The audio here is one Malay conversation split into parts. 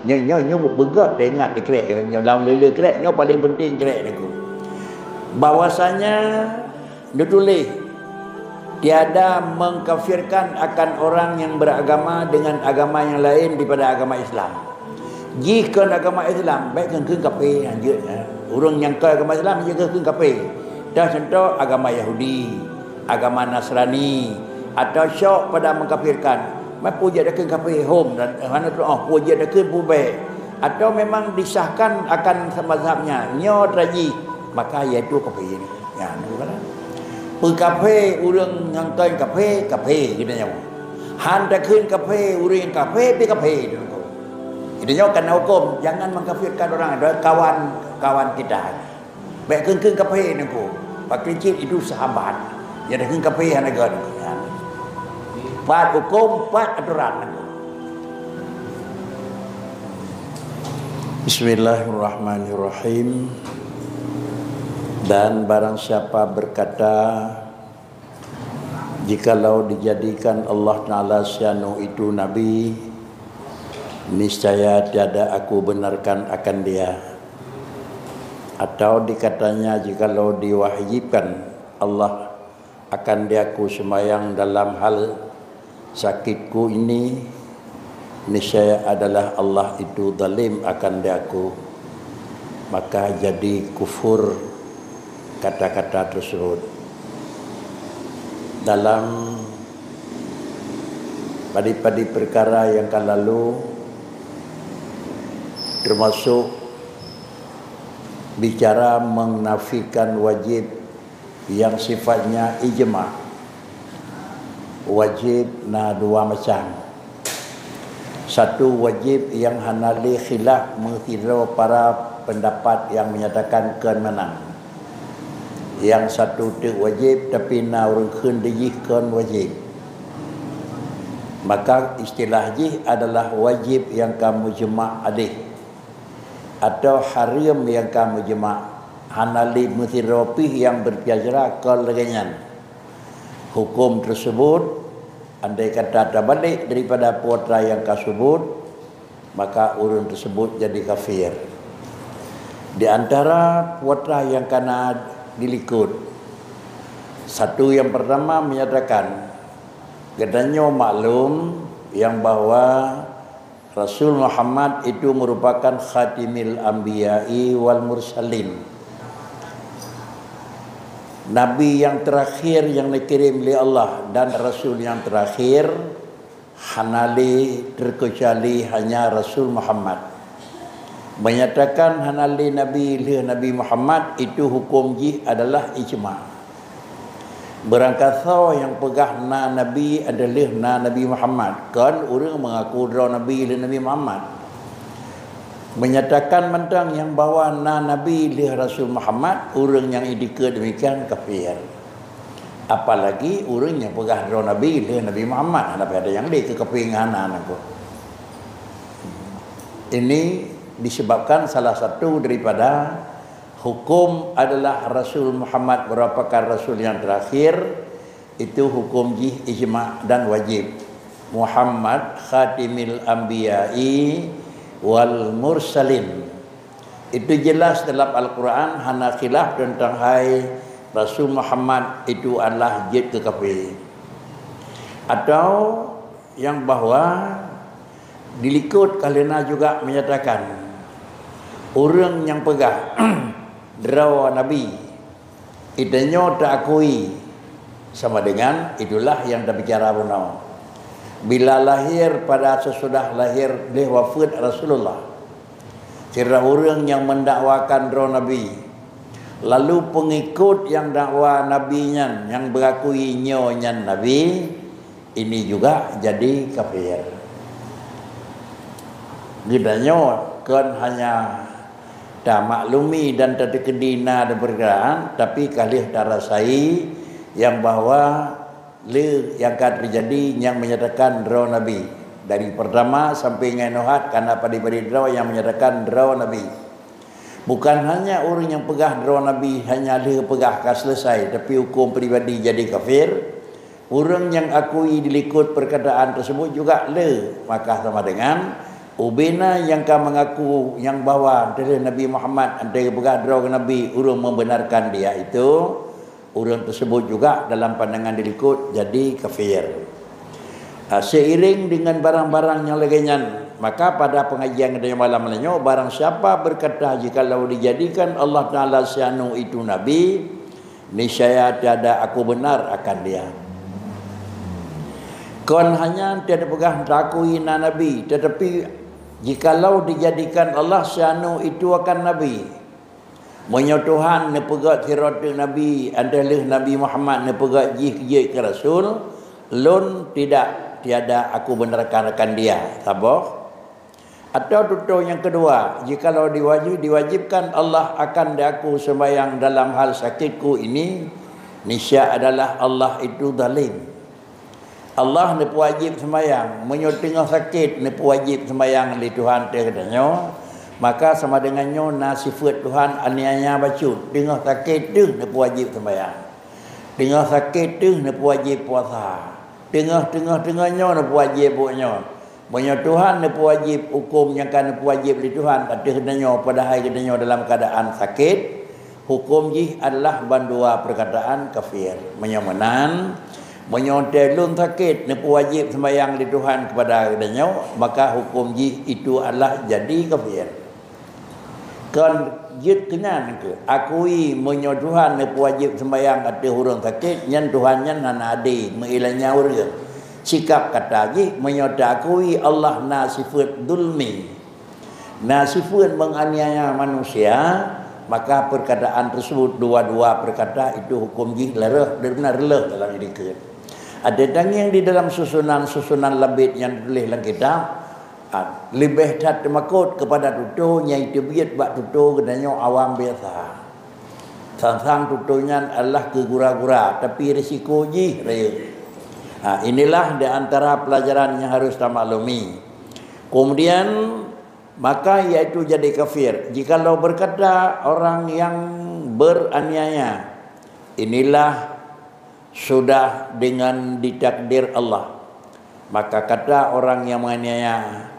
Nyo bergerak ingat dikrek nyo dalam lele krek nyo paling penting krek niku. Bahwasanya ditulis tiada mengkafirkan akan orang yang beragama dengan agama yang lain daripada agama Islam. Jika agama Islam baik ke kafir anjut. Orang yang ke agama Islam juga ke kafir. Dan contoh agama Yahudi, agama Nasrani atau syok pada mengkafirkan. Mampu je dekat kafir home dan mana tu puja dekat bubai atau memang disahkan akan mazhabnya nyo traji maka iaitu kafir ni. Ya ni kan. Pengkafir urang ngangkai kafir kita nyawa. Han dekat kafir urang kafir kafir tu. Kita nyawa kan hukum jangan mengkafirkan orang ada kawan kita. Baik ke kafir ni ko. Pak prinsip itu sahabat. Ya dekat kafir negara. Empat hukum, empat aturan. Bismillahirrahmanirrahim. Dan barang siapa berkata, jikalau dijadikan Allah Ta'ala syanu itu Nabi, niscaya tiada aku benarkan akan dia. Atau dikatanya jikalau diwahyibkan Allah akan dia aku sembahyang dalam hal sakitku ini, niscaya adalah Allah itu zalim akan diaku, maka jadi kufur kata-kata tersebut. Dalam padi-padi perkara yang akan lalu termasuk bicara menafikan wajib yang sifatnya ijma'. Wajib na dua macam. Satu wajib yang hanali khilaf mengira para pendapat yang menyatakan kemenang. Yang satu tu wajib tapi na orang khendijihkan wajib. Maka istilah jih adalah wajib yang kamu jema' adih atau haram yang kamu jema'. Hanali muthiropih yang berpiajara kelegenyan. Hukum tersebut andai kata terbalik daripada putra yang kasebut, maka orang tersebut jadi kafir. Di antara putra yang kena dilikut, satu yang pertama menyatakan katanya maklum yang bahawa Rasul Muhammad itu merupakan khatimil anbiya'i wal mursalin, Nabi yang terakhir yang dikirim oleh Allah dan Rasul yang terakhir, hanali terkecuali hanya Rasul Muhammad. Menyatakan hanali Nabi Nabi Muhammad itu hukum jih adalah ijma'. Berangkasa yang pegah na Nabi adalah na Nabi Muhammad. Kan orang mengaku draw Nabi Nabi Muhammad. Menyatakan mentang yang bawa na Nabi Rasul Muhammad, orang yang idika demikian kafir. Apalagi orang yang pegah draw Nabi Nabi Muhammad, ada yang dia kekepingan anakku. Ini disebabkan salah satu daripada hukum adalah Rasul Muhammad merupakan Rasul yang terakhir, itu hukum jih ijma' dan wajib. Muhammad khatimil anbiya'i wal mursalin. Itu jelas dalam Al-Quran, hana khilaf tentang hai Rasul Muhammad itu adalah jid ke kafir. Atau yang bahawa dilikut kalena juga menyatakan orang yang pegah draw Nabi itanya tak akui, sama dengan itulah yang dah bicara benar. Bila lahir pada sesudah lahir dia wafat Rasulullah, kira orang yang mendakwakan draw Nabi, lalu pengikut yang dakwa Nabinya yang berakui nyonya Nabi, ini juga jadi kafir. Gidanya kan hanya tak maklumi dan tak kedina dan perkiraan, tapi kalih tak rasai yang bahawa yang akan terjadi yang menyatakan draw Nabi dari pertama sampai ngenohat karena pada-pada draw yang menyatakan draw Nabi. Bukan hanya orang yang pegah draw Nabi hanya dia pegah kas selesai, tapi hukum pribadi jadi kafir. Orang yang akui dilikut perkataan tersebut juga le, maka sama dengan Ubina yang kan mengaku yang bahawa antara Nabi Muhammad antara bergadra ke Nabi urang membenarkan dia itu, urang tersebut juga dalam pandangan dirikut jadi kafir. Seiring dengan barang-barang yang lainnya, maka pada pengajian kita malam ini, barang siapa berkata jikalau dijadikan Allah Ta'ala sianu itu Nabi, niscaya tiada aku benar akan dia. Kon hanya tiada pegah takui na Nabi, tetapi jikalau dijadikan Allah sianu itu akan Nabi, menyo Tuhan ne pegat sirat Nabi adalah Nabi Muhammad ne pegat jih ke Rasul, lun tiada aku benarkan akan dia. Sabah. Atau tutur yang kedua, jikalau diwajibkan Allah akan aku sembahyang dalam hal sakitku ini, niscaya adalah Allah itu zalim. Allah ni wajib sembahyang, menyotengah sakit ni wajib sembahyang di Tuhan katanya, maka sama dengannya nasifat Tuhan aniaya bacut, tengah sakit tu ni wajib sembahyang, tengah sakit tu ni wajib puasa, tengahnya ni wajib buatnya. Banyak Tuhan ni wajib hukum yang kan wajib di Tuhan ada katanya pada hari katanya dalam keadaan sakit, hukum ji adalah bandua perkataan kafir, menyamanan menyontelun sakit ni wajib sembahyang di Tuhan kepada adanya, maka hukum ji itu adalah jadi kafir. Kan jid kenan ke akui menyo Tuhan ni wajib sembahyang ada hurung sakit nyan Tuhannya nan ade meilanya urang. Sikap kata ji menyo akui Allah na sifat zulmi, na sifat menganiaya manusia, maka perkataan tersebut dua-dua perkata itu hukum ji lerah benar leh dalam diri ke. Ada yang di dalam susunan labit yang ditulis dalam kitab, lebih tak termakut kepada tuturnya itu biat bak tutur kenanya awam biasa. Sang tuturnya adalah kegura-gura, tapi risiko ji raya. Inilah di antara pelajaran yang harus kita maklumi. Kemudian maka iaitu jadi kafir jikalau berkata orang yang beraniaya, inilah sudah dengan ditakdir Allah. Maka kata orang yang menganiaya,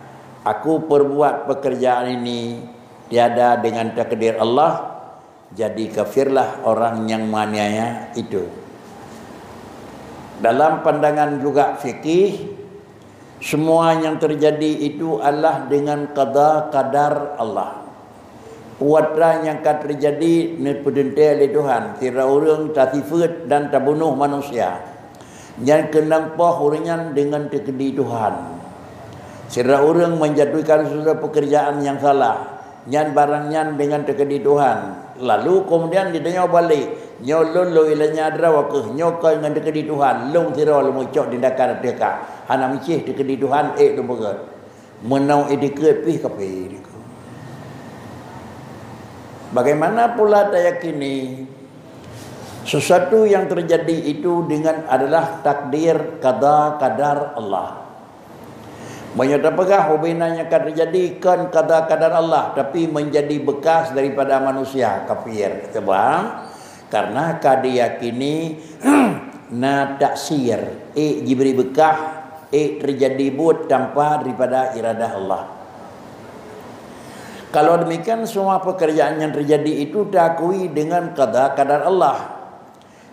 aku perbuat pekerjaan ini tiada dengan takdir Allah, jadi kafirlah orang yang menganiaya itu. Dalam pandangan juga fikih, semua yang terjadi itu adalah dengan qada qadar Allah. Puatra yang akan terjadi ni pedentai oleh Tuhan. Kira orang tak sifat dan tak bunuh manusia. Yang kena pahurnya dengan takdir Tuhan. Kira orang menjatuhkan sesuatu pekerjaan yang salah. Yang barangnya dengan takdir Tuhan. Lalu kemudian dia balik. Nyolol lo ilanya adrawakah. Nyokal dengan takdir Tuhan. Long kira lo mucok tindakan mereka. Hana micih takdir Tuhan lo berat. Menau edikat pih kapir. Bagaimana pula tak yakini sesuatu yang terjadi itu dengan adalah takdir qada Allah. Menyata pegah hubungannya akan terjadi kan qada Allah, tapi menjadi bekas daripada manusia kafir. Sebab karena kada yakini na taksir diberi bekah terjadi buat tanpa daripada iradah Allah. Kalau demikian semua pekerjaan yang terjadi itu diakui dengan qada Allah.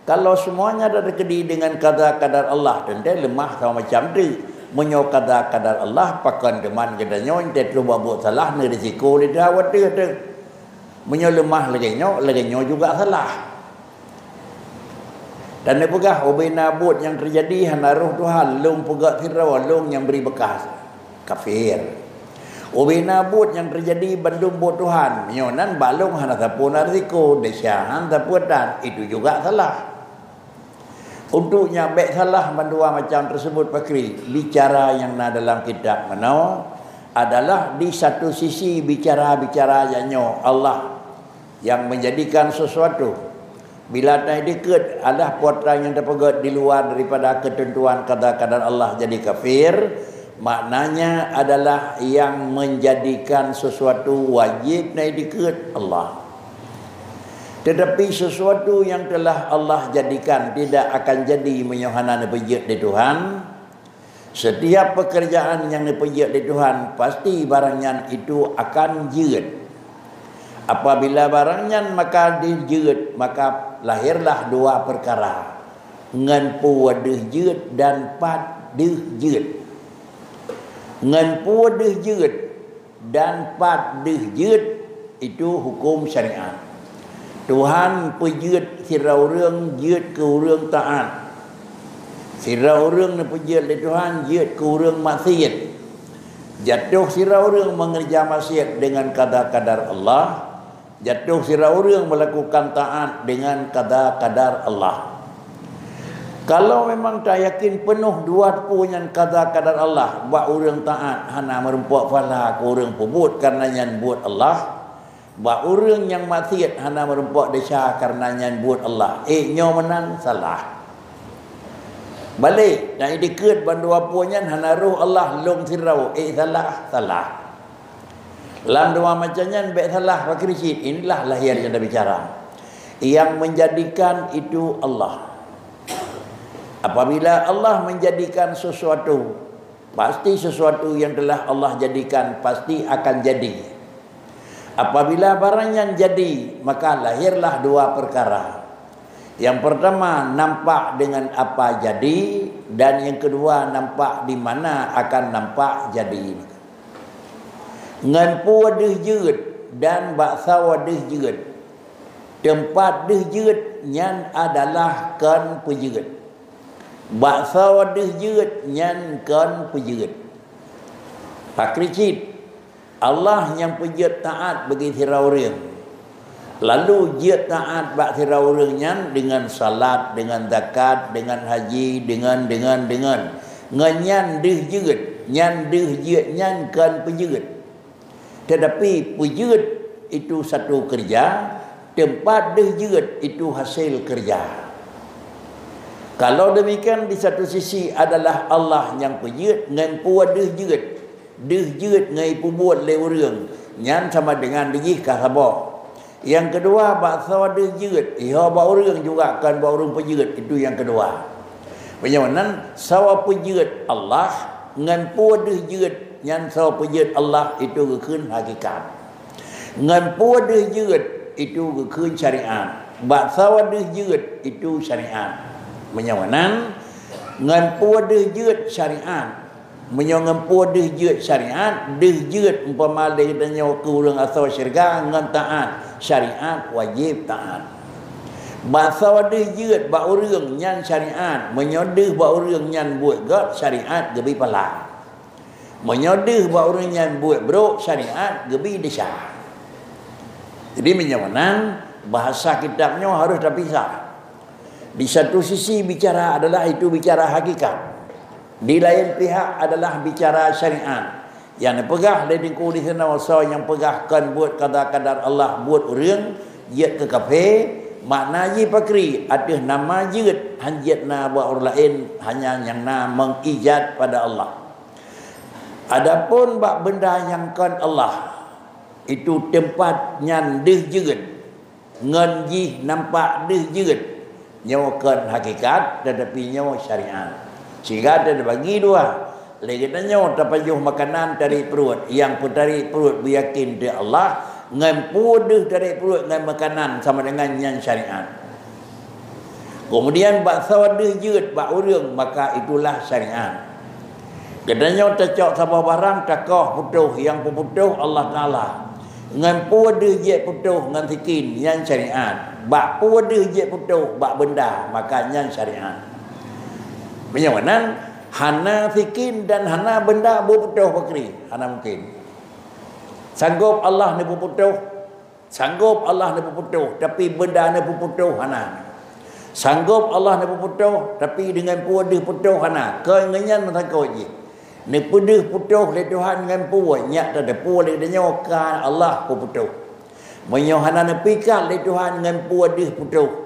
Kalau semuanya ada terjadi dengan qada Allah, tentu lemah sama macam tu. Menyo qada Allah pakan teman kedanya ente cuba buat salah ni risiko dia awat dia tu. Menyo lemah laginya juga salah. Dan dia pegah ubina buat yang terjadi hanaruh Tuhan long pegak firrawa long yang beri bekas kafir. Ubina buat yang terjadi bandung buat Tuhan. Nyonan balung hana sapun risiko desyahan saputan itu juga salah. Untuk nyabek salah mendua macam tersebut pakri, bicara yang na dalam kitab menau adalah di satu sisi bicara yanyo Allah yang menjadikan sesuatu. Bila tak dekat adalah putra yang terpegat di luar daripada ketentuan kadar Allah jadi kafir, maknanya adalah yang menjadikan sesuatu wajib naik dekat Allah. Tetapi sesuatu yang telah Allah jadikan tidak akan jadi menyohana bejit di Tuhan. Setiap pekerjaan yang dipuji oleh Tuhan, pasti barangnya itu akan jeut. Apabila barangnya maka dijeut, maka lahirlah dua perkara. Ngan pu deuh jeut dan pat deuh jeut. Ngan pu deuh jeut dan pat deuh jeut itu hukum syariat. Tuhan pujeut sirau reung jeut ke urang taat. Sirau reung na pujeut oleh Tuhan jeut ke urang maksiat. Jatuh sirau reung mengerja maksiat dengan kadar-kadar Allah. Jatuh sirau reung melakukan taat dengan kadar-kadar Allah. Kalau memang tak yakin penuh dua punya kadar-kadar Allah, buat urang taat hana merempuak fala ke urang pebut karena nyan buat Allah. Buat urang yang maksiat hana merempuak desa karena nyan buat Allah. Nyo menang salah. Balik dan dikut bandua punya hana ruh Allah long sirau salah. Lam dua macamnya baik salah fakir syid. Inilah lahir yang dah bicara. Yang menjadikan itu Allah. Apabila Allah menjadikan sesuatu, pasti sesuatu yang telah Allah jadikan pasti akan jadi. Apabila barang yang jadi, maka lahirlah dua perkara. Yang pertama, nampak dengan apa jadi, dan yang kedua, nampak di mana akan nampak jadi. Ngan pu deuh jeut dan baksa deuh jeut. Tempat deuh jeut nyan adalah kan pujeut. Baksa deuh jeut nyan kan pujeut. Pak Kricit, Allah yang pujeut taat bagi sirau reung. Lalu jeut taat bak sirau reung nyan dengan salat, dengan zakat, dengan haji, dengan ngan deuh jeut, nyan deuh jeut nyan kan pujeut. Tetapi pujeut itu satu kerja, tempat deuh jeut itu hasil kerja. Kalau demikian di satu sisi adalah Allah yang pujeut ngan pu deuh jeut. Deuh jeut ngai pu buat le urang nyan sama dengan degih ka sabah. Yang kedua baksa deuh jeut iha ba urang juga kan ba urang pujeut, itu yang kedua. Penyawanan sawa pujeut Allah ngan pu deuh jeut nyan sawa pujeut Allah itu gekeun hakikat. Ngan pu deuh jeut itu gekeun syariat. Baksa deuh jeut itu syariat. Penyawanan ngan pu deuh jeut syariat. Menyongempu deuh jeut syariat, deuh jeut umpama kita nyawa ke urang asal syurga ngan taat syariat wajib taat. Baksa deuh jeut ba urang nyan syariat, menyodeuh ba urang nyan buat got syariat gebi pala. Menyodeuh ba urang nyan buat bro syariat gebi desa. Jadi menyawanan bahasa kitabnya harus terpisah. Di satu sisi bicara adalah itu bicara hakikat. Di lain pihak adalah bicara syariat. Yang dipegah ledingku di sana wasa yang pegahkan buat kadar-kadar Allah buat urang jeut ke kafe, makna ji pakri ada nama jeut hanjatna buat orang lain hanya yang na mengijat pada Allah. Adapun bak benda yang kan Allah itu tempatnya deuh jeut. Ngan ji nampak deuh jeut. Nyawa kan hakikat tetapi nyawa syariat. Sehingga ada bagi dua. Lagi nyawa terpajuh makanan dari perut. Yang pun dari perut beryakin dia Allah. Ngan puduh dari perut ngan makanan sama dengan yang syariat. Kemudian baksa deuh jeut bak urang maka itulah syariat. Katanya tercok sabah barang takoh putuh yang putuh Allah Taala. Ngan puduh je putuh ngan sikin yang syariat. Bak puduh je putuh bak benda maka yang syariat. Penyawanan hana sikin dan hana benda berputuh bakri hana mungkin. Sanggup Allah ni berputuh, sanggup Allah ni berputuh, tapi benda ni berputuh hana. Sanggup Allah ni berputuh, tapi dengan puduh putuh hana. Kengenyan mentangkau je. Ni puduh putuh le Tuhan dengan puduh nyak tada puduh le nyawa kan Allah berputuh. Menyohana ni pikal le Tuhan dengan puduh putuh.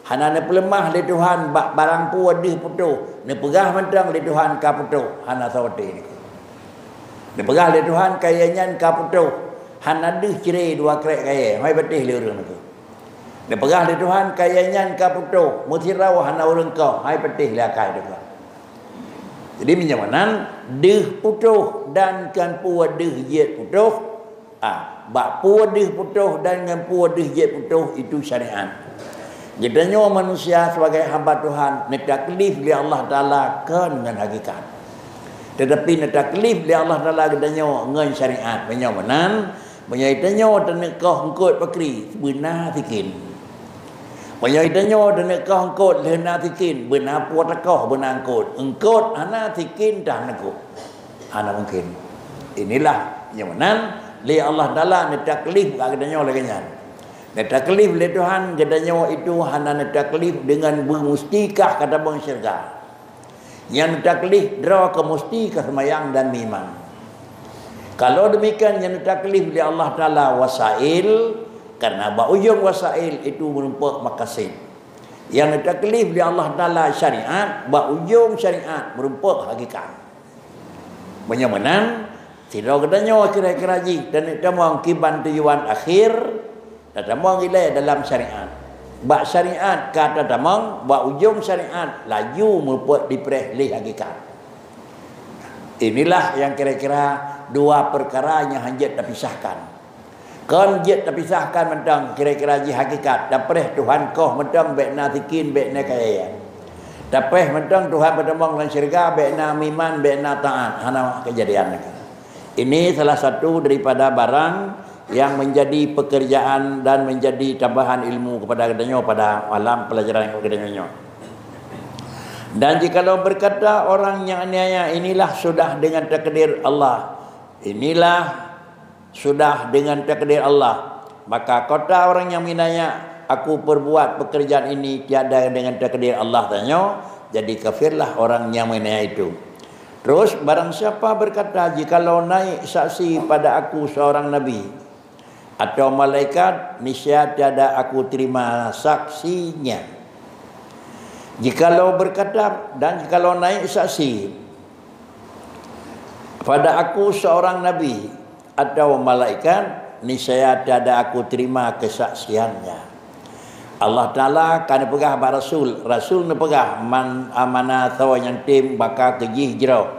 Hana ne pelemah le Tuhan bak barang puduh putuh. Ne pegah mentang le Tuhan ka putuh. Hana sawati ni. Ne pegah le Tuhan kayanyan ka putuh. Hana deuh cerai dua krek kaya. Hai betih le urang tu. Ne pegah le Tuhan kayanyan ka putuh. Mutirau hana urang kau. Hai betih le akai dekat. Jadi menyamanan deh putuh dan kan puah deh jet putuh. Bak puah deh putuh dan kan puah deh jet putuh itu syariat. Jadinya manusia sebagai hamba Tuhan netaklif li Allah Taala kan dengan hakikat. Tetapi netaklif li Allah Taala jadinya dengan syariat. Menyamanan menyaitannya dan kau engkau pakri benar tikin. Menyaitannya dan kau engkau lena tikin benar puat kau benar engkau ana tikin dah nak. Ana mungkin. Inilah yang mana li Allah Taala netaklif jadinya oleh kenyan. Netaklif li Tuhan jadinya itu hana netaklif dengan bermustikah kata bang syurga. Yang netaklif draw ke mustikah semayang dan mimang. Kalau demikian yang taklif oleh Allah Ta'ala wasail, karena ujung wasail itu merupakan maqasid. Yang taklif oleh Allah Ta'ala syariat, ujung syariat merupakan hakikat. Menyamanan tidak katanya kira-kira ji dan tamang kiban tujuan akhir dan tamang ilai dalam syariat. Syariat kata tamang, ujung syariat laju merupakan diperih hakikat. Inilah yang kira-kira dua perkara yang hanjat terpisahkan. Kan hanjat terpisahkan mentang kira-kira ji hakikat. Dapeh Tuhan kau mentang bekna tikin bekna kaya. Dapeh mentang Tuhan bertembang dan syurga bekna miman bekna taat. Hana kejadian. Ini salah satu daripada barang yang menjadi pekerjaan dan menjadi tambahan ilmu kepada katanya pada alam pelajaran yang katanya. Dan jikalau berkata orang yang aniaya inilah sudah dengan takdir Allah. Inilah sudah dengan takdir Allah. Maka kata orang yang minanya aku perbuat pekerjaan ini tiada dengan takdir Allah tanya. Jadi kafirlah orang yang minanya itu. Terus barang siapa berkata jikalau naik saksi pada aku seorang nabi atau malaikat niscaya tiada aku terima saksinya. Jikalau berkata dan jikalau naik saksi pada aku seorang nabi atau malaikat niscaya tiada aku terima kesaksiannya. Allah Ta'ala kan pegah ba Rasul ni pegah man amana tawa yang tim baka kejih jero.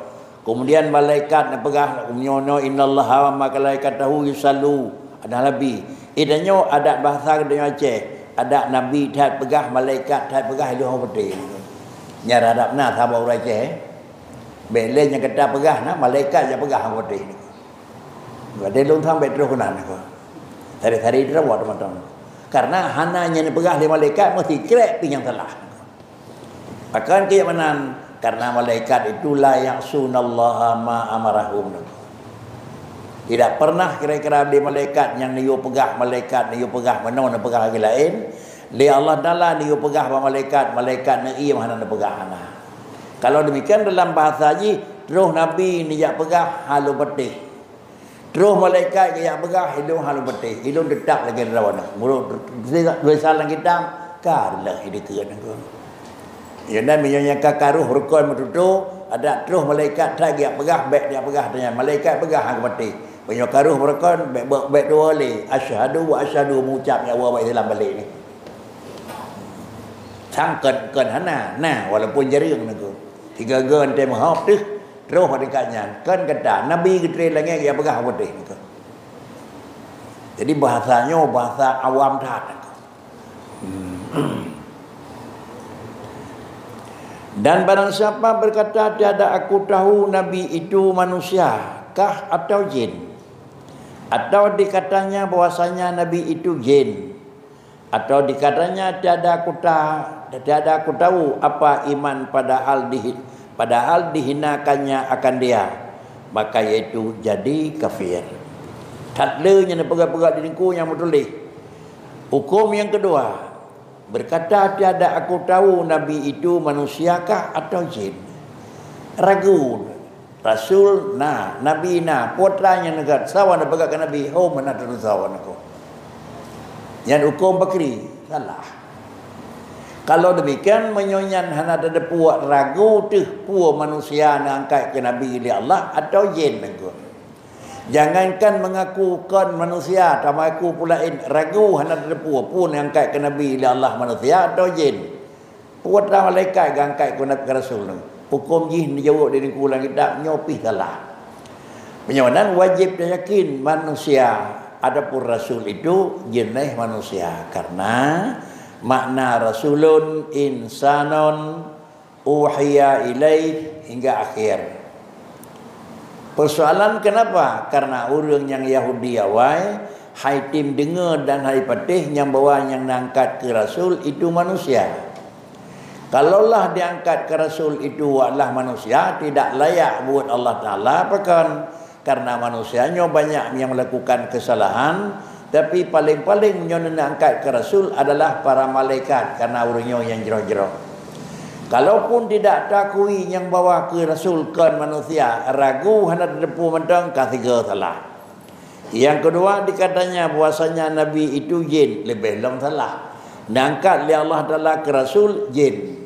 Kemudian malaikat ni pegah umyono innallaha wa malaikatahu yusallu ada lebih. Idanyo ada bahasa dengan Aceh. Ada nabi tat pegah malaikat tat pegah lu hopeti. Nyara adapna sabar orang Aceh. Belen yang kata pegah na malaikat yang pegah hopeti. Ada lu thang betro kunan ko. Hari-hari itu buat teman-teman. Karena hananya ni pegah li malaikat mesti krek pi yang salah. Akan keimanan karena malaikat itulah yang sunallaha ma amarahum. Tidak pernah kira-kira di malaikat yang niu pegah malaikat niu pegah mana nak pegah lagi lain. Li Allah Taala niu pegah malaikat malaikat ni ia mana nak pegah ana. Kalau demikian dalam bahasa haji terus nabi ni jak pegah halu betih. Terus malaikat yang pegah hidung halu betih. Hidung tetap lagi rawan. Mulut dua salang kita karlah hidup kan aku. Ya dan minyak kakaruh rukun metutu ada terus malaikat lagi yang pegah baik dia pegah tanya malaikat pegah halu betih. Banyak karuh mereka baik dua kali asyhadu wa asyhadu mengucap ya Allah Islam balik ni. Sangkat kan hana nah walaupun jaring aku. Tiga gen tem hop tu terus dekatnya kan kata nabi getre lagi ya pegah putih ni. Jadi bahasanya bahasa awam tat. Dan barang siapa berkata tiada aku tahu nabi itu manusia kah atau jin, atau dikatanya bahwasanya nabi itu jin, atau dikatanya tiada aku tahu apa iman padahal dihinakannya akan dia, maka yaitu jadi kafir. Tatlenya ni pegang-pegang diriku yang betul. Hukum yang kedua berkata tiada aku tahu nabi itu manusiakah atau jin, ragu. Rasul nabi putranya negat sawan pegang ke nabi mana terus sawan aku. Yang hukum bakri salah. Kalau demikian menyonyan hana ada puak ragu tu puak manusia nak angkat ke nabi oleh Allah atau jin aku. Jangankan mengakukan manusia tambah aku pulain ragu hana ada puak pun yang angkat ke nabi oleh Allah manusia atau jin. Putra malaikat yang angkat ke nabi Rasul. hukum jih ni jawab dari kulang kitab nyopi salah. Penyawanan wajib dan yakin manusia adapun rasul itu jenis manusia, karena makna rasulun insanun uhiya ilaih hingga akhir. Persoalan kenapa? Karena orang yang Yahudi awal hai tim dengar dan hai patih yang bawa yang diangkat ke rasul itu manusia. Kalaulah diangkat ke rasul itu adalah manusia, tidak layak buat Allah Ta'ala apakan, karena manusianya banyak yang melakukan kesalahan. Tapi paling-paling yang diangkat ke rasul adalah para malaikat, karena orangnya yang jero-jero. Kalaupun tidak takui yang bawa ke rasul ke manusia, ragu hendak depu mentang ketiga salah. Yang kedua dikatanya bahwasanya nabi itu jin, lebih long salah. Diangkat oleh Allah Taala ke rasul jin,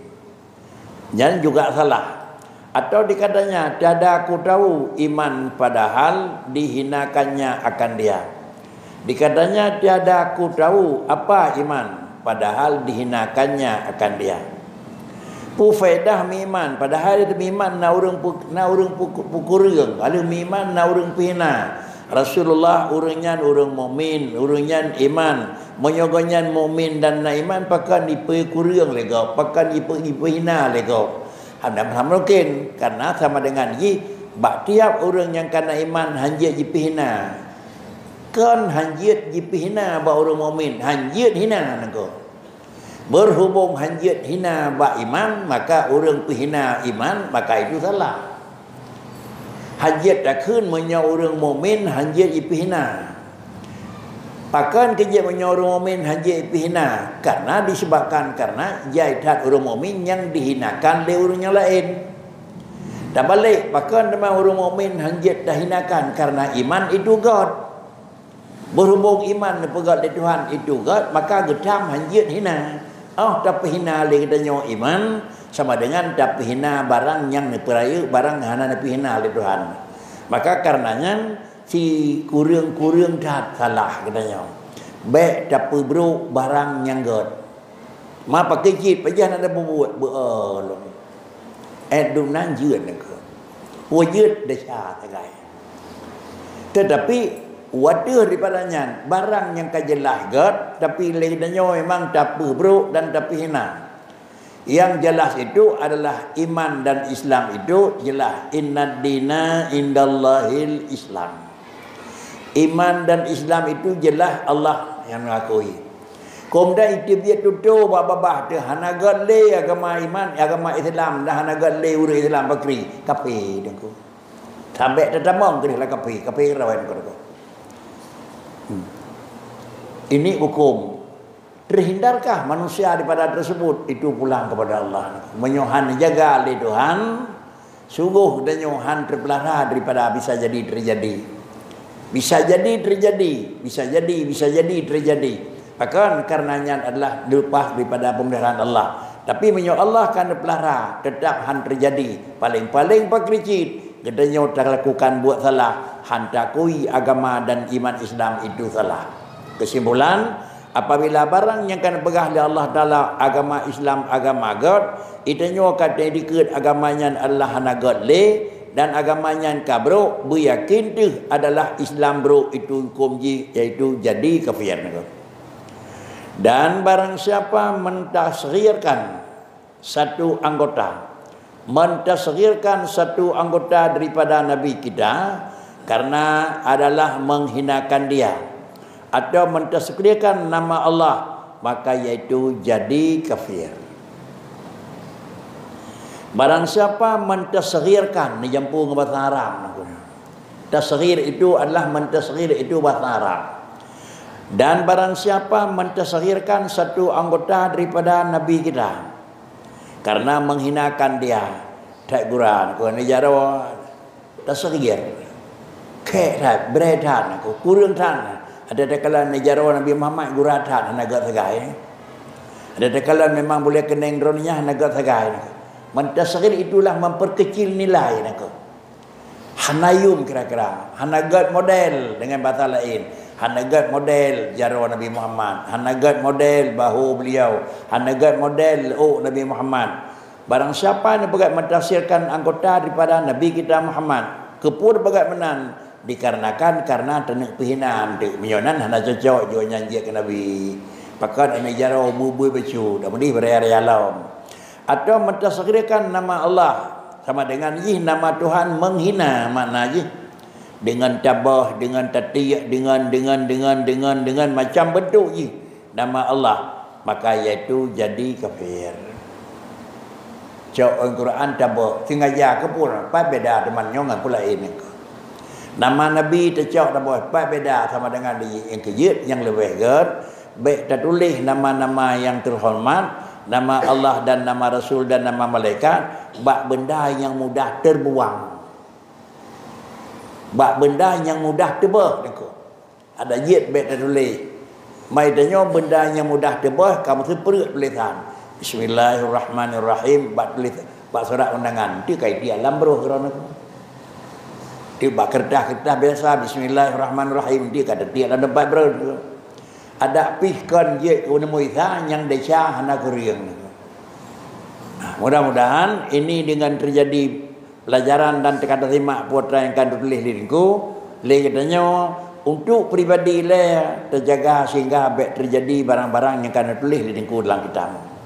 dan juga salah. Atau dikatanya tiada aku tahu iman padahal dihinakannya akan dia. Dikatanya tiada aku tahu apa iman padahal dihinakannya akan dia. Pu faedah iman padahal itu iman na urang pukurung, ada iman na urang pihina. Rasulullah urangnya urang mukmin, urangnya iman, menyogonyan mukmin dan na iman pakan dipekurung lego, pakan dipehina lego. Ada mungkin karena sama dengan ji bak tiap orang yang kena iman hanjit dipehina. Kan hanjit dipehina ba orang mukmin, hanjit hina nako. Berhubung hanjit hina ba iman, maka orang pehina iman, maka itu salah. Hanjit tak kun menyo orang mukmin hanjit dipehina. Pakan kerja menyo orang mukmin hanjit dipehina karena disebabkan karena jaitat orang mukmin yang dihinakan oleh orang yang lain. Dan balik pakan dengan orang mukmin hanjit dihinakan karena iman itu God. Berhubung iman pegat di Tuhan itu God, maka getam hanjit hina. Oh, tapi hina oleh katanya iman sama dengan tapi hina barang yang diperaya, barang hana dipihina oleh Tuhan. Maka karenanya si kurang-kurang dah salah katanya. Baik tapi bro barang yang God. Ma pakai cip aja nak ada buat beolong. Edunan jeun ke. Wujud desa tagai. Tetapi wadah daripadanya barang yang kajelah God, tapi lainnya memang tapi bro dan tapi hina. Yang jelas itu adalah iman dan Islam itu jelas. Innad dina indallahil Islam. Iman dan Islam itu jelas Allah yang mengakui. Kemudian itu dia tutup babah tu hanagat le agama iman, agama Islam dah hanagat le urus Islam bakri kapi dengku. Sampai tetamong ke lah kapi rawan ko. Ini hukum. Terhindarkah manusia daripada tersebut? Itu pulang kepada Allah. Menyohan jaga oleh Tuhan. Sungguh dan nyohan terpelihara daripada bisa jadi terjadi. Bisa jadi terjadi. Bisa jadi terjadi. Bahkan karenanya adalah lepas daripada pemeliharaan Allah. Tapi menyo Allah kan terpelihara. Tetap han terjadi. Paling-paling pak kricit. Gedanya tak lakukan buat salah. Han takui agama dan iman Islam itu salah. Kesimpulan, apabila barang yang kan pegah oleh Allah Ta'ala agama Islam, agama God, itanya kata dikut agamanya adalah hana God le, dan agamanya kabro, beryakin tu adalah Islam bro, itu hukum ji, iaitu jadi kafir. Dan barang siapa mentasghirkan satu anggota, mentasghirkan satu anggota daripada Nabi kita, karena adalah menghinakan dia, atau mentasghirkan nama Allah, maka yaitu jadi kafir. Barang siapa mentasghirkan, ni jampu dengan bahasa Arab. Tasghir itu adalah mentasghir itu bahasa Arab. Dan barang siapa mentasghirkan satu anggota daripada Nabi kita, karena menghinakan dia, tak Quran, ko negara tasghir. Ke beredan ko kurang tan. Ada kala negara Nabi Muhammad guratan naga sagai. Ada kala memang boleh keneng drone-nya naga sagai. Mentasghir itulah memperkecil nilai nako. Hanayum kira-kira, hanagat model dengan bahasa lain. Hanagat model jaro Nabi Muhammad, hanagat model bahu beliau, hanagat model Nabi Muhammad. Barang siapa yang bagai mentafsirkan anggota daripada Nabi kita Muhammad kepur bagai menan dikarenakan karena tenek penghinaan dek menyonan hana cocok jo nyanyi ke Nabi pakat ane jarau bubu becu dah mendih beraya alam atau mentafsirkan nama Allah sama dengan ih nama Tuhan menghina makna je dengan tabah dengan tatiyak dengan macam bentuk je nama Allah maka iaitu jadi kafir. Cak Al-Quran tabah sengaja ke pun apa beda teman nyongan pula ini. Nama Nabi tercak tabah apa beda sama dengan yang kejut yang lebih ger. Baik tertulis nama-nama yang terhormat, nama Allah dan nama Rasul dan nama malaikat, bak benda yang mudah terbuang. Bak benda yang mudah tebah deku. Ada jit baik tertulis. Mai tanya benda yang mudah tebah kamu seperut tulisan. Bismillahirrahmanirrahim bak surat undangan dia kai dia alam bro kerana dia bak kertas biasa Bismillahirrahmanirrahim dia kata dia ada tempat bro ada pihkan je unemuisa yang deca hana kuriang. Mudah-mudahan ini dengan terjadi pelajaran dan kata simak putra yang akan ditulis diriku le katanya untuk pribadi le terjaga sehingga terjadi barang-barang yang akan ditulis diriku dalam kitab.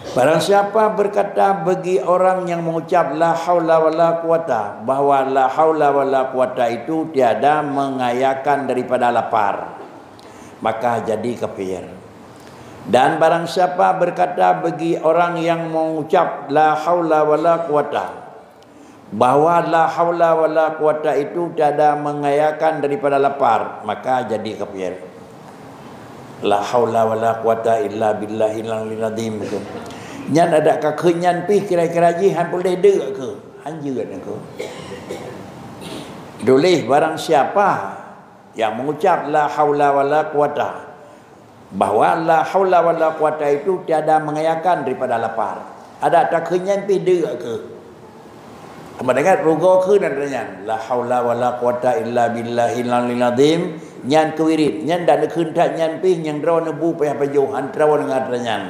Barang siapa berkata bagi orang yang mengucap la haula wala quwata bahwa la haula wala quwata itu tiada mengayakan daripada lapar maka jadi kafir. Dan barang siapa berkata bagi orang yang mengucap la haula wala quwata bahwa la haula wala quwata itu tiada mengayakan daripada lapar maka jadi kafir. La haula wala quwata illa billahil azim. Nyan ada kakenyan pih kira-kira ji han boleh dek ke han juga ke doleh barang siapa yang mengucap la haula wala quwata bahwa la haula wala quwata itu tiada mengayakan daripada lapar ada kakenyan pih dek ke sama dengan rugo ke dan nyan la haula wala quwata illa billahil azim nyan kewirit nyan dak keun tak nyan pih yang dro nebu peh pajo han traw dengan nyan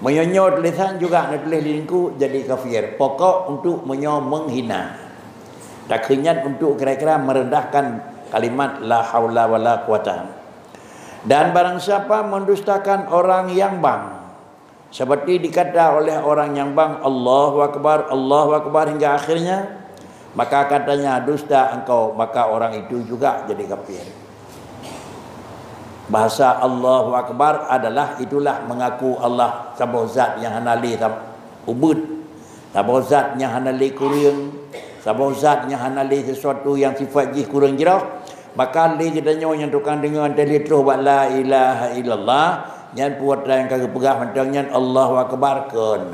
menyonyot tulisan juga nak tulis diriku jadi kafir. Pokok untuk menghina. Tak kenyat untuk kira-kira merendahkan kalimat la haula wala quwata. Dan barang siapa mendustakan orang yang bang seperti dikata oleh orang yang bang Allahu akbar hingga akhirnya maka katanya dusta engkau maka orang itu juga jadi kafir. Bahasa Allahu Akbar adalah itulah mengaku Allah sabah zat yang hanali ubud, sabah zat yang hanali kuriang, sabah zat yang hanali sesuatu yang sifat jih kurang jerah. Maka li katanya yang tukang dengan tadi terus buat la ilaha illallah yang puat yang kagak pegah mentangnya Allahu Akbar kan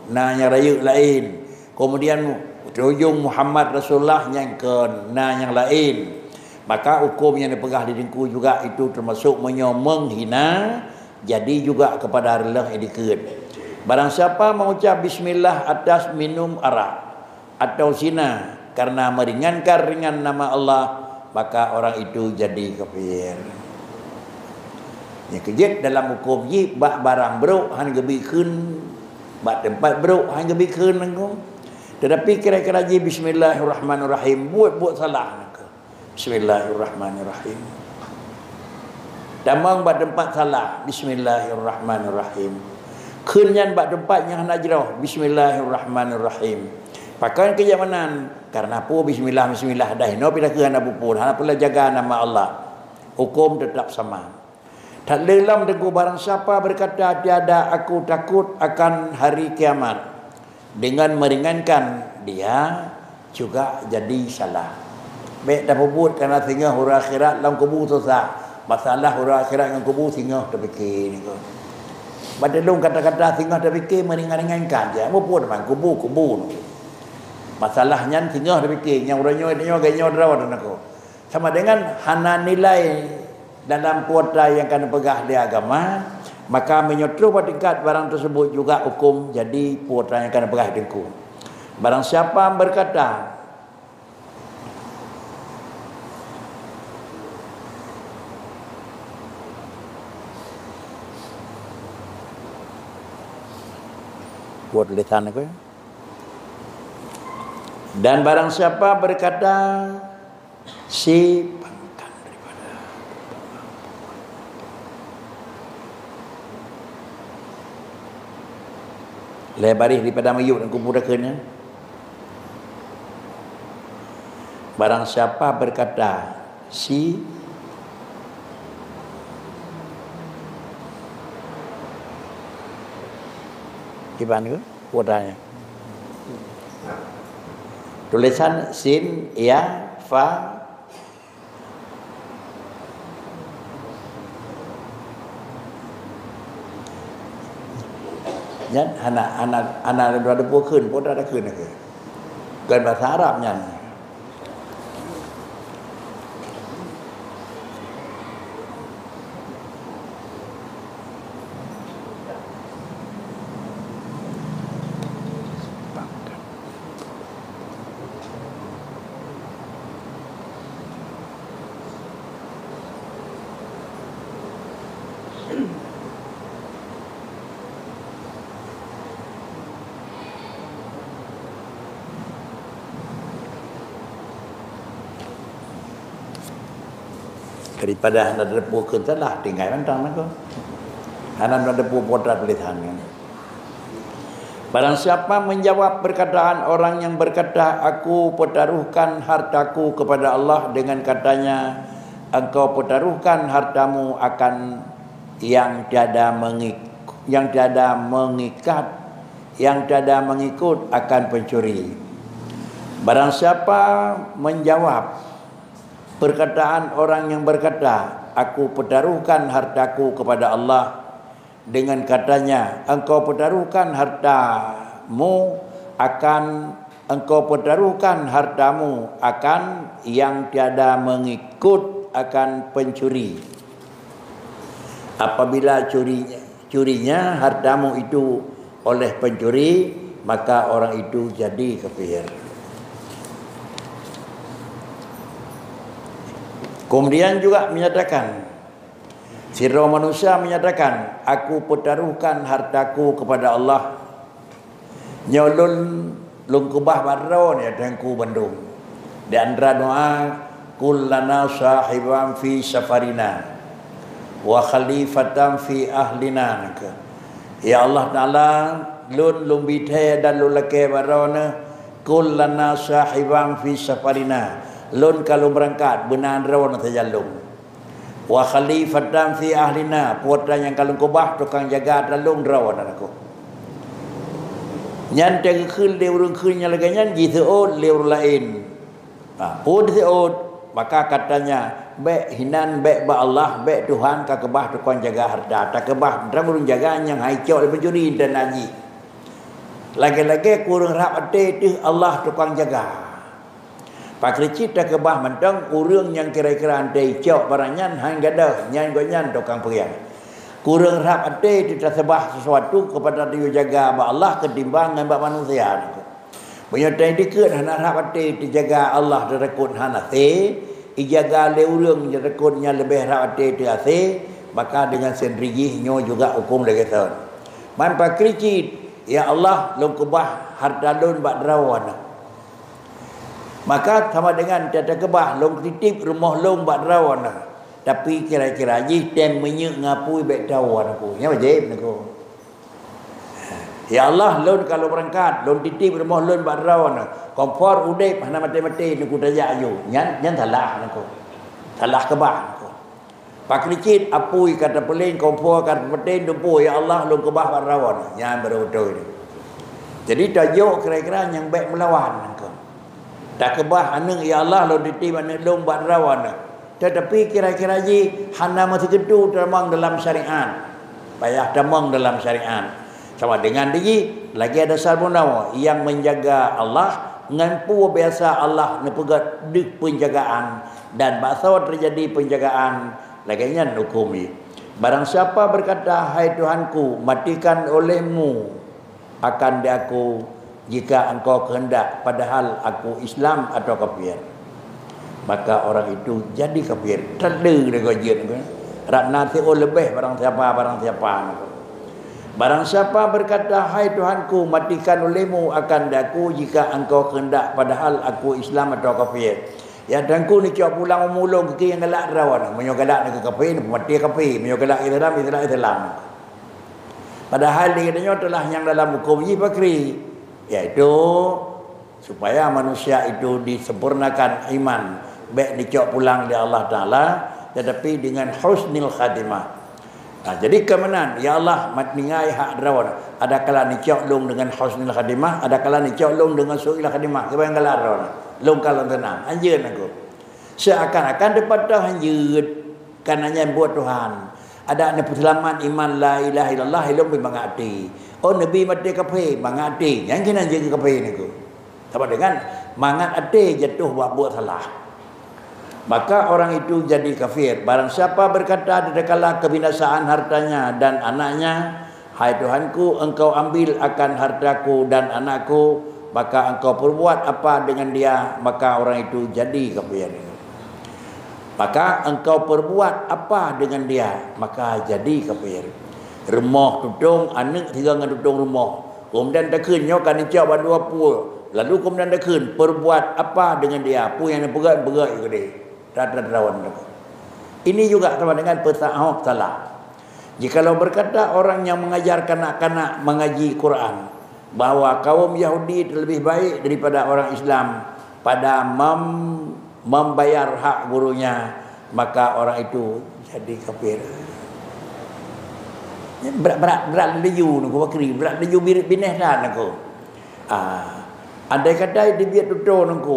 nah yang raya lain. Kemudian ujung Muhammad Rasulullah yang kan nah yang lain. Maka hukum yang dipegang di diriku juga itu termasuk menghina jadi juga kepada Allah edikut. Barang siapa mengucap bismillah atas minum arak atau zina karena meringankan ringan nama Allah maka orang itu jadi kafir. Yang kejut dalam hukum ji bak barang bro han gebikeun bak tempat bro han gebikeun nangku. Tetapi kira-kira ji bismillahirrahmanirrahim buat salah. Bismillahirrahmanirrahim. Damang bak tempat salah. Bismillahirrahmanirrahim. Keunyan bak tempat yang nak jerah. Bismillahirrahmanirrahim. Pakai kejamanan karena apa bismillah dah no pindah ke hana pupur. Hana pula jaga nama Allah. Hukum tetap sama. Tak lelam teguh barang siapa berkata tiada aku takut akan hari kiamat dengan meringankan dia juga jadi salah. Baik dah puput kerana sehingga huruf akhirat dalam kubur susah. Masalah huruf akhirat dengan kubur sehingga terfikir ni ko. Badalung kata-kata sehingga terfikir meringan-ringankan je. Puput man kubur. Masalahnya sehingga terfikir yang uranyo ganyo draw dan aku. Sama dengan hana nilai dalam kuota yang akan pegah di agama, maka menyotro pada tingkat barang tersebut juga hukum jadi kuota yang akan pegah di hukum. Barang siapa berkata buat tulisan aku. Dan barang siapa berkata si pangkan daripada lebaris daripada mayut dan kubur dekanya. Barang siapa berkata si gimana ke kodanya? Tulisan sin, ya, fa, nhân anak ada punขึ้นpun adaขึ้นke. Bukan bahasa Arabnya. Daripada anda depu ke telah tinggal mentang aku. Anda depu potrat tulisan kan. Barang siapa menjawab perkataan orang yang berkata aku pertaruhkan hartaku kepada Allah dengan katanya engkau pertaruhkan hartamu akan yang tiada mengikut akan pencuri. Barang siapa menjawab perkataan orang yang berkata aku pertaruhkan hartaku kepada Allah dengan katanya engkau pertaruhkan hartamu akan yang tiada mengikut akan pencuri. Apabila curinya hartamu itu oleh pencuri, maka orang itu jadi kafir. Kemudian juga menyatakan, sirah manusia menyatakan, aku pertaruhkan hartaku kepada Allah. Nyolun lungkubah barron ya tengku Bandung. Di antara doa, kullana sahiban fi safarina wa khalifatan fi ahlina. Ya Allah Ta'ala, lun lumbithe dan lulake barron, kullana sahiban fi safarina. Lun kalau berangkat benar rawan terjalung. Wa khalifatan fi ahlina, putra yang kalau kubah tukang jaga dalung rawan aku. Nyan teng khul leurung khulnya laganya gitu leur lain. Pun diot maka katanya be hinan be ba Allah be Tuhan ka kebah tukang jaga harta tak kebah drang jaga yang haicau pencuri dan haji. Lagi-lagi kurang rap ate tu Allah tukang jaga. Pak Ricit dah kebah mentang urang yang kira-kira andai cok barangnya hang gadah nyan gonyan tukang periang. Kurang rap ate tidak sebah sesuatu kepada dia jaga ba Allah ketimbang dengan ba manusia. Menyertai dikut hana rap ate dijaga Allah direkut hana te, ijaga le urang direkutnya lebih rap ate ti ase, maka dengan sendirinya juga hukum lagi tahun. Man Pak Ricit, ya Allah long kebah harta lun ba drawan. Maka sama dengan tiada kebah long titip rumah long bak rawan. Tapi kira-kira ji tem menyek ngapui bek dawan aku. Nya wajib aku. Ya Allah long kalau berangkat long titip rumah long bak rawan. Kompor udep hana mati-mati aku daya ayu. Nyan salah aku. Salah kebah aku. Pak Ricit apui kata peling kompor kata mati dupu ya Allah long kebah bak rawan. Nya betul. Jadi tajuk kira-kira yang baik melawan aku. Tak kebah anu ya Allah lo ditib anu long bat rawan. Tetapi kira-kira ji hana masih gedu termang dalam syariat. Payah termang dalam syariat. Sama dengan dia lagi ada sarmunawa yang menjaga Allah ngampu biasa Allah nepegat dik penjagaan dan bahasa terjadi penjagaan laginya hukumi. Barang siapa berkata hai Tuhanku matikan olehmu akan diaku jika engkau kehendak padahal aku Islam atau kafir, maka orang itu jadi kafir. Terder dengan jian rak nasi lebih barang siapa Barang siapa berkata, hai Tuhanku, matikan olehmu akan daku jika engkau kehendak, padahal aku Islam atau kafir. Ya Tuhanku ni cak pulang mulung ke yang galak rawan. Menyo galak nak kafir, mati kafir. Menyo galak Islam. Padahal dia katanya telah yang dalam hukum ini bakri, yaitu supaya manusia itu disempurnakan iman, baik dicok pulang di Allah Ta'ala, tetapi dengan husnil khatimah. Nah, jadi kemenan, ya Allah matningai hak derawan. Ada kala ni cok long dengan husnil khatimah, ada kala ni cok long dengan su'il khatimah. Siapa yang kalah derawan? Long kalau tenang, anjeun aku. Seakan-akan dapat dah anjeun karenanya buat Tuhan. Ada ni selamat iman la ilaha illallah ilmu mengati. Oh nabi mati kafir mengati. Yang kena jaga kafir ni ku. Sama dengan mangat ate jatuh buat salah. Maka orang itu jadi kafir. Barang siapa berkata dedekala kebinasaan hartanya dan anaknya, hai Tuhanku, engkau ambil akan hartaku dan anakku, maka engkau perbuat apa dengan dia, maka orang itu jadi kafir. Maka engkau perbuat apa dengan dia, maka jadi kafir. Remah tudung anak tiga dengan tudung remah. Kemudian dah kenyo kan icap dua pul. Lalu kemudian dah ken perbuat apa dengan dia? Pu yang berat ke dia. Rawan. Ini juga sama dengan pesahab salah. Jikalau berkata orang yang mengajar kanak-kanak mengaji Quran bahawa kaum Yahudi lebih baik daripada orang Islam pada membayar hak gurunya, maka orang itu jadi kafir. Berat leju nak bakri, berat leju bineh dah nak. Andai kata dia biar tutur nak.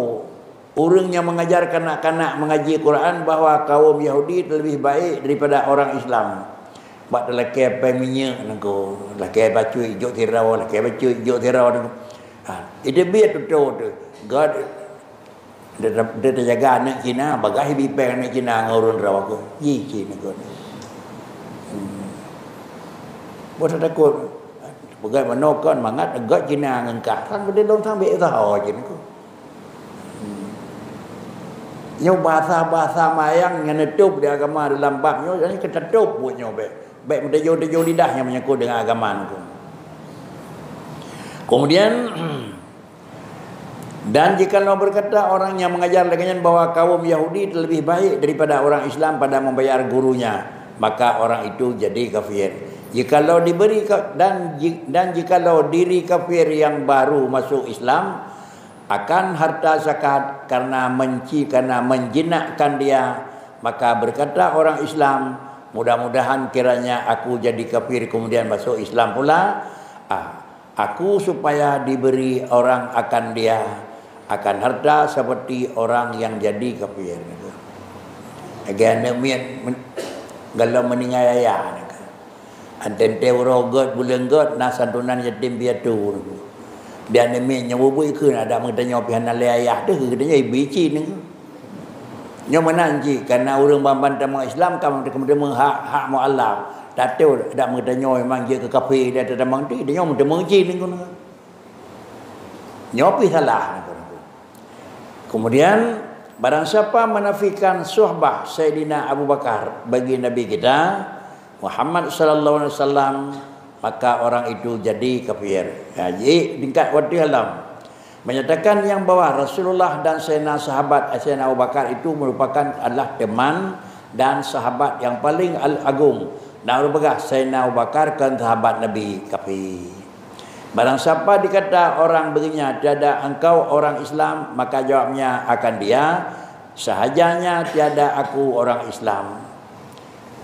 Orang yang mengajar kanak-kanak mengaji Quran bahawa kaum Yahudi lebih baik daripada orang Islam. Buat lelaki apa minyak nak. Lelaki baca hijau tirau, lelaki baca hijau tirau nak. Dia biar tutur tu. God dia jaga anak Cina, bagai bipeng anak Cina ngurun rawa aku. Yi Cina aku. Buat takut. Bagai menokon mangat agak Cina ngengkah. Kan dia dong sampai tahu Cina aku. Nyo bahasa-bahasa mayang yang netup di agama dalam bab nyo jadi ketetup buat nyo baik mendejo-dejo lidah yang menyangkut dengan agama aku. Kemudian dan jika lo berkata orang yang mengajar dengan bahawa kaum Yahudi lebih baik daripada orang Islam pada membayar gurunya, maka orang itu jadi kafir. Jikalau diberi dan jikalau diri kafir yang baru masuk Islam akan harta zakat karena menjinakkan dia, maka berkata orang Islam, mudah-mudahan kiranya aku jadi kafir kemudian masuk Islam pula. Aku supaya diberi orang akan dia akan harta seperti orang yang jadi kafir. Agak mian galau meninggal ayah. Antente urogot bulengot nasantunan yatim piatu. Dia nemi nyawubui ke ada mengatanya pihan alai ayah tu katanya bici ni. Nyo menanji karena orang bambang tamu Islam kamu kemudian hak mualaf. Tahu ada mengatanya memang dia ke kafir dia ada mang tu dia nyo menci ni kono. Nyo pi salah. Kemudian barang siapa menafikan suhbah Sayyidina Abu Bakar bagi Nabi kita Muhammad sallallahu alaihi wasallam, maka orang itu jadi kafir. Jadi tingkat wadi alam menyatakan yang bahwa Rasulullah dan Sayyidina sahabat Sayyidina Abu Bakar itu merupakan adalah teman dan sahabat yang paling agung. Dan merupakan Sayyidina Abu Bakar kan sahabat Nabi kafir. Barang siapa dikata orang begini tiada engkau orang Islam, maka jawabnya akan dia sahajanya tiada aku orang Islam.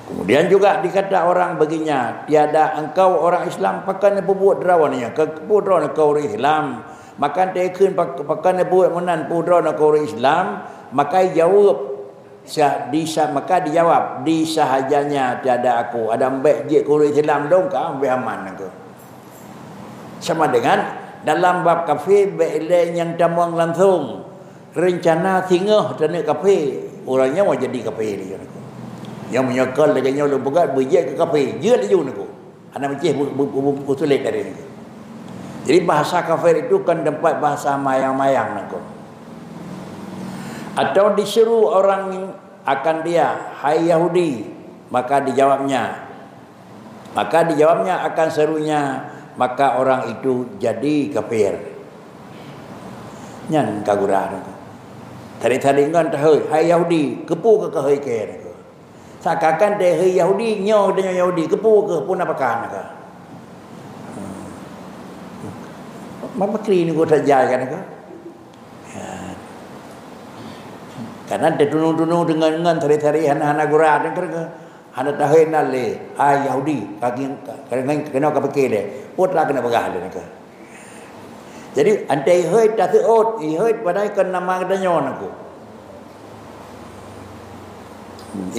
Kemudian juga dikata orang baginya, tiada engkau orang Islam, pakan buat derawannya, kepudron kau orang Islam, maka tekun pakan buat menan pudron kau orang Islam, maka dijawab di sahajanya tiada aku. Ada mbek je kau orang Islam dong kau ambil aman aku. Sama dengan dalam bab kafir beilai yang tamuang langsung rencana singgah tanah kafir, orangnya mau jadi kafir dia. Yang menyokol dengan lu begat berjaya ke kafir je dia nak. Ana mencih sulit dari ni. Jadi bahasa kafir itu kan tempat bahasa mayang-mayang nak. Atau diseru orang akan dia, hai Yahudi, maka dijawabnya Maka dijawabnya akan serunya, maka orang itu jadi kafir. Nyan kagurah. Tadi ngan tahu hai Yahudi kepu ke hai ke. Sakakan deh hai Yahudi nyo dengan Yahudi kepu ke pun apa kan ke. Mapakri ni gua terjaya kan ke. Karena dia tunung-tunung dengan tari-tari hana-hana gurah dan ke. Hana tahu nale hai Yahudi kaki kena ke pakai dia. Putra kena pegah dia ke. Jadi antai hoi tak seot, hoi padai kan nama katanya aku.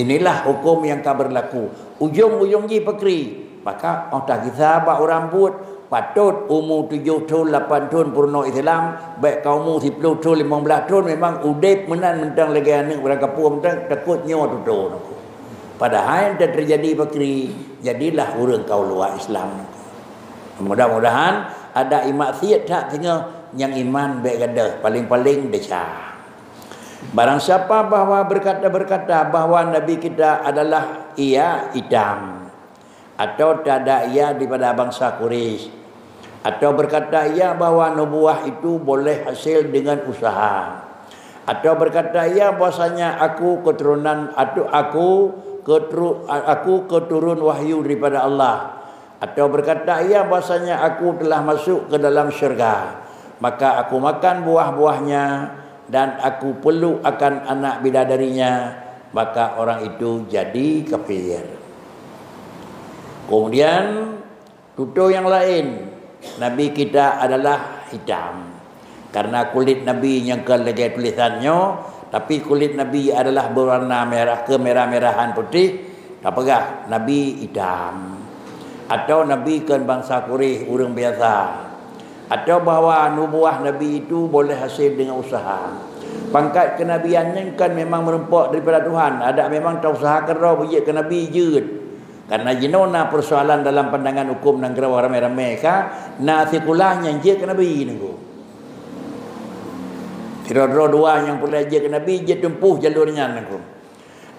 Inilah hukum yang tak berlaku. Ujung-ujung ji pakri. Maka tak kita orang rambut patut umur 7 tahun 8 tahun purno Islam, baik kau umur 10 tahun 15 tahun memang udip menan mentang lagi anak orang kampung mentang takut nyawa tutur aku. Padahal yang terjadi pakri, jadilah orang kau luar Islam. Mudah-mudahan ada imaksiat tak tengah yang iman baik gadah paling-paling decah. Barang siapa bahawa berkata bahawa Nabi kita adalah ia hitam atau tak ada ia daripada bangsa Quraisy, atau berkata ia bahawa nubuah itu boleh hasil dengan usaha, atau berkata ia bahasanya aku keturunan atau aku keturun wahyu daripada Allah, atau berkata ia bahasanya aku telah masuk ke dalam syurga, maka aku makan buah-buahnya dan aku peluk akan anak bidadarinya, maka orang itu jadi kafir. Kemudian tutur yang lain, Nabi kita adalah hitam karena kulit Nabi yang kelagi tulisannya, tapi kulit Nabi adalah berwarna merah kemerah-merahan putih, apakah Nabi hitam. Atau Nabi kan bangsa Quraisy orang biasa, atau bahawa nubuah Nabi itu boleh hasil dengan usaha. Pangkat kenabiannya kan memang merempak daripada Tuhan. Ada memang tak usaha kerau bujik ke Nabi jut. Karena jenona persoalan dalam pandangan hukum nang kerau ramai-ramai ka na sekulahnya je ke Nabi nengku. Kira-kira dua yang boleh je ke Nabi je tempuh jalurnya nengku.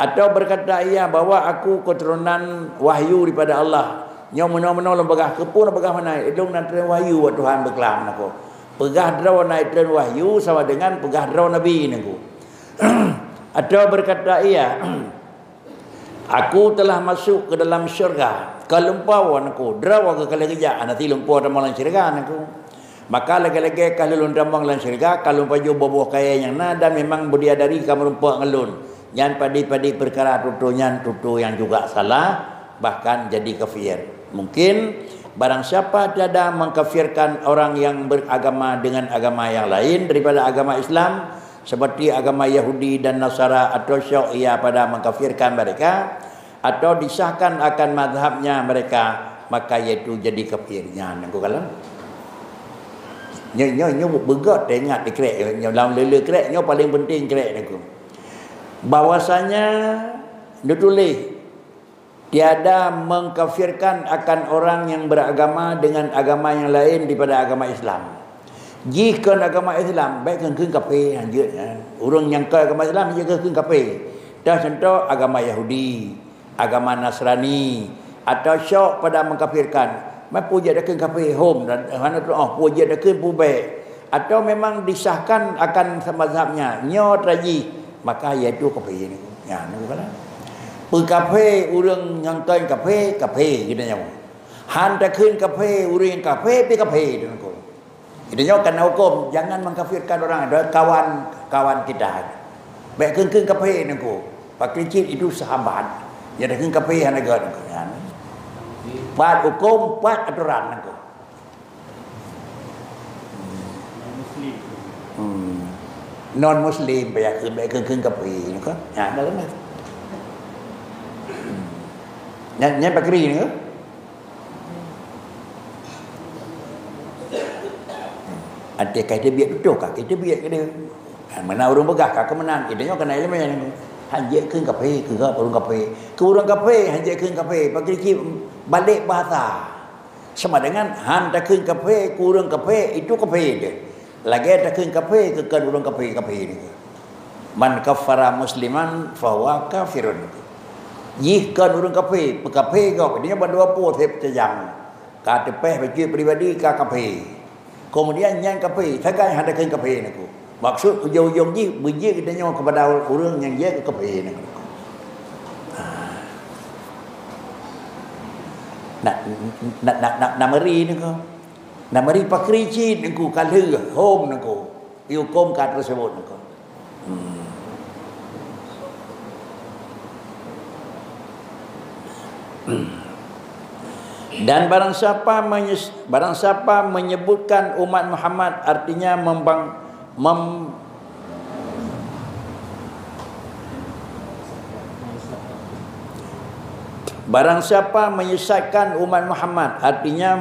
Atau berkata ia bahawa aku keturunan wahyu daripada Allah. Nyau mena-mena lembagah kepun lembagah mana idung nanti wahyu wa Tuhan berkelam nako. Pegah draw naik tren wahyu sama dengan pegah draw Nabi nako. Atau berkata ia aku telah masuk ke dalam syurga. Kalau nako draw ke kala kerja nanti lumpau dalam syurga nako. Maka lagi-lagi kalau lun tambang dalam syurga kalau baju buah kaya yang na dan memang berdiri kamu lumpau ngelun. Yang padi-padi perkara tutu yang juga salah bahkan jadi kafir. Mungkin barang siapa tiada mengkafirkan orang yang beragama dengan agama yang lain daripada agama Islam, seperti agama Yahudi dan Nasara atau Syiah pada mengkafirkan mereka atau disahkan akan mazhabnya mereka, maka iaitu jadi kafirnya. Nangku kalam nyo begat ingat dikrek nyo dalam lele krek nyo paling penting krek nangku bahwasanya ditulis tiada mengkafirkan akan orang yang beragama dengan agama yang lain daripada agama Islam. Jika agama Islam baik kan kafir anjut orang yang ke agama Islam dia ke kafir. Dah contoh agama Yahudi, agama Nasrani atau syok pada mengkafirkan. Mai puja dah ke kafir home dan hana tu puja dah ke bubai atau memang disahkan akan mazhabnya nyo traji maka iaitu kafir ni. Ya ni bukanlah. Kafe orang yang kain kafe kita nyawa. Han tak kun kafe orang yang kafe dengan ko. Kita nyawa kan hukum jangan mengkafirkan orang ada kawan kita. Baik kun kafe dengan ko. Pak Kecil itu sahabat. Ya dah kun kafe han agak dengan ko. Pat hukum pat aturan dengan ko. Non Muslim baik kun kafe dengan ko. Ya dalam ni. Nyai pakri ni ke? Ada kata biar duduk kah? Kita biar ke dia. Mana orang begah kah kemenang? Kita nyo kena ilmu yang hanjek ke kafe ke orang kafe. Ke orang kafe hanjek ke kafe. Pakri ki balik bahasa. Sama dengan han tak ke kafe, ke orang kafe itu kafe dia. Lagi tak ke kafe ke orang kafe ni. Man kafara musliman fa huwa kafirun. Jika orang kafir, pekafir kau, dia berdua pun saya percaya. Kata peh baju pribadi ka kafir. Kemudian yang kafir, saya ada kain kafir nak. Maksud ujung-ujung ji beji kita nyawa kepada orang yang dia kafir nak. Nak meri ni ko. Nak meri pakri cin ni ko kalu home ni ko. Hukum kat tersebut ni ko. Dan barang siapa menyebutkan umat Muhammad artinya barang siapa menyesatkan umat Muhammad artinya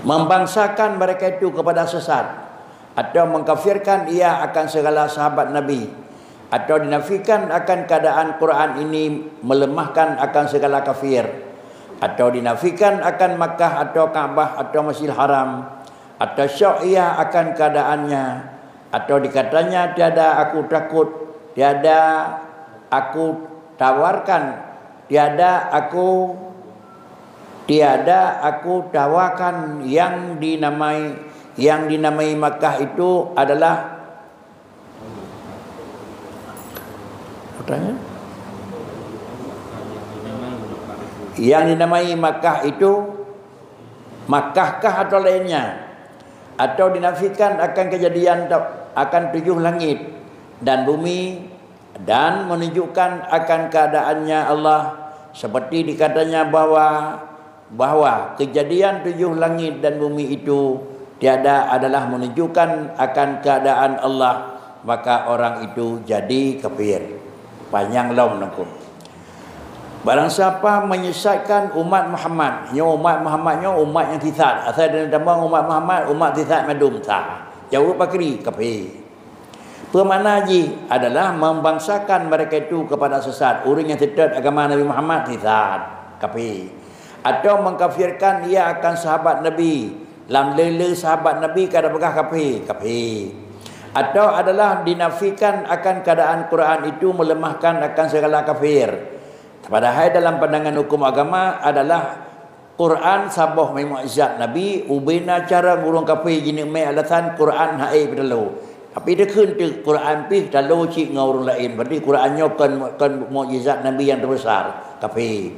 membangsakan mereka itu kepada sesat atau mengkafirkan ia akan segala sahabat Nabi atau dinafikan akan keadaan Quran ini melemahkan akan segala kafir atau dinafikan akan Makkah atau Kaabah atau Masjidil Haram atau syak ia akan keadaannya atau dikatanya tiada aku takut, tiada aku tawarkan, tiada aku tawarkan yang dinamai Makkah itu adalah yang dinamai Makkah itu Makkahkah atau lainnya atau dinafikan akan kejadian akan 7 langit dan bumi dan menunjukkan akan keadaannya Allah seperti dikatanya bahwa kejadian 7 langit dan bumi itu tiada adalah menunjukkan akan keadaan Allah, maka orang itu jadi kafir. Panjang lom nangku. Barang siapa menyesatkan umat Muhammad, umat Muhammadnya umat yang sesat. Asal dia tambah umat Muhammad, umat sesat madum sah. Jauh pakri kafir. Permana haji adalah membangsakan mereka itu kepada sesat. Orang yang sesat agama Nabi Muhammad sesat, kafir. Atau mengkafirkan ia akan sahabat Nabi. Lam lele sahabat Nabi kada begah kafir, kafir. Atau adalah dinafikan akan keadaan Quran itu melemahkan akan segala kafir. Padahal dalam pandangan hukum agama adalah Quran sabah mai mukjizat Nabi ubina cara gurung kafir gini mai alasan Quran hai berlalu. Tapi dia kuntu Quran pi dalu cik ngau orang lain. Berarti Qurannya kan mukjizat Nabi yang terbesar kafir.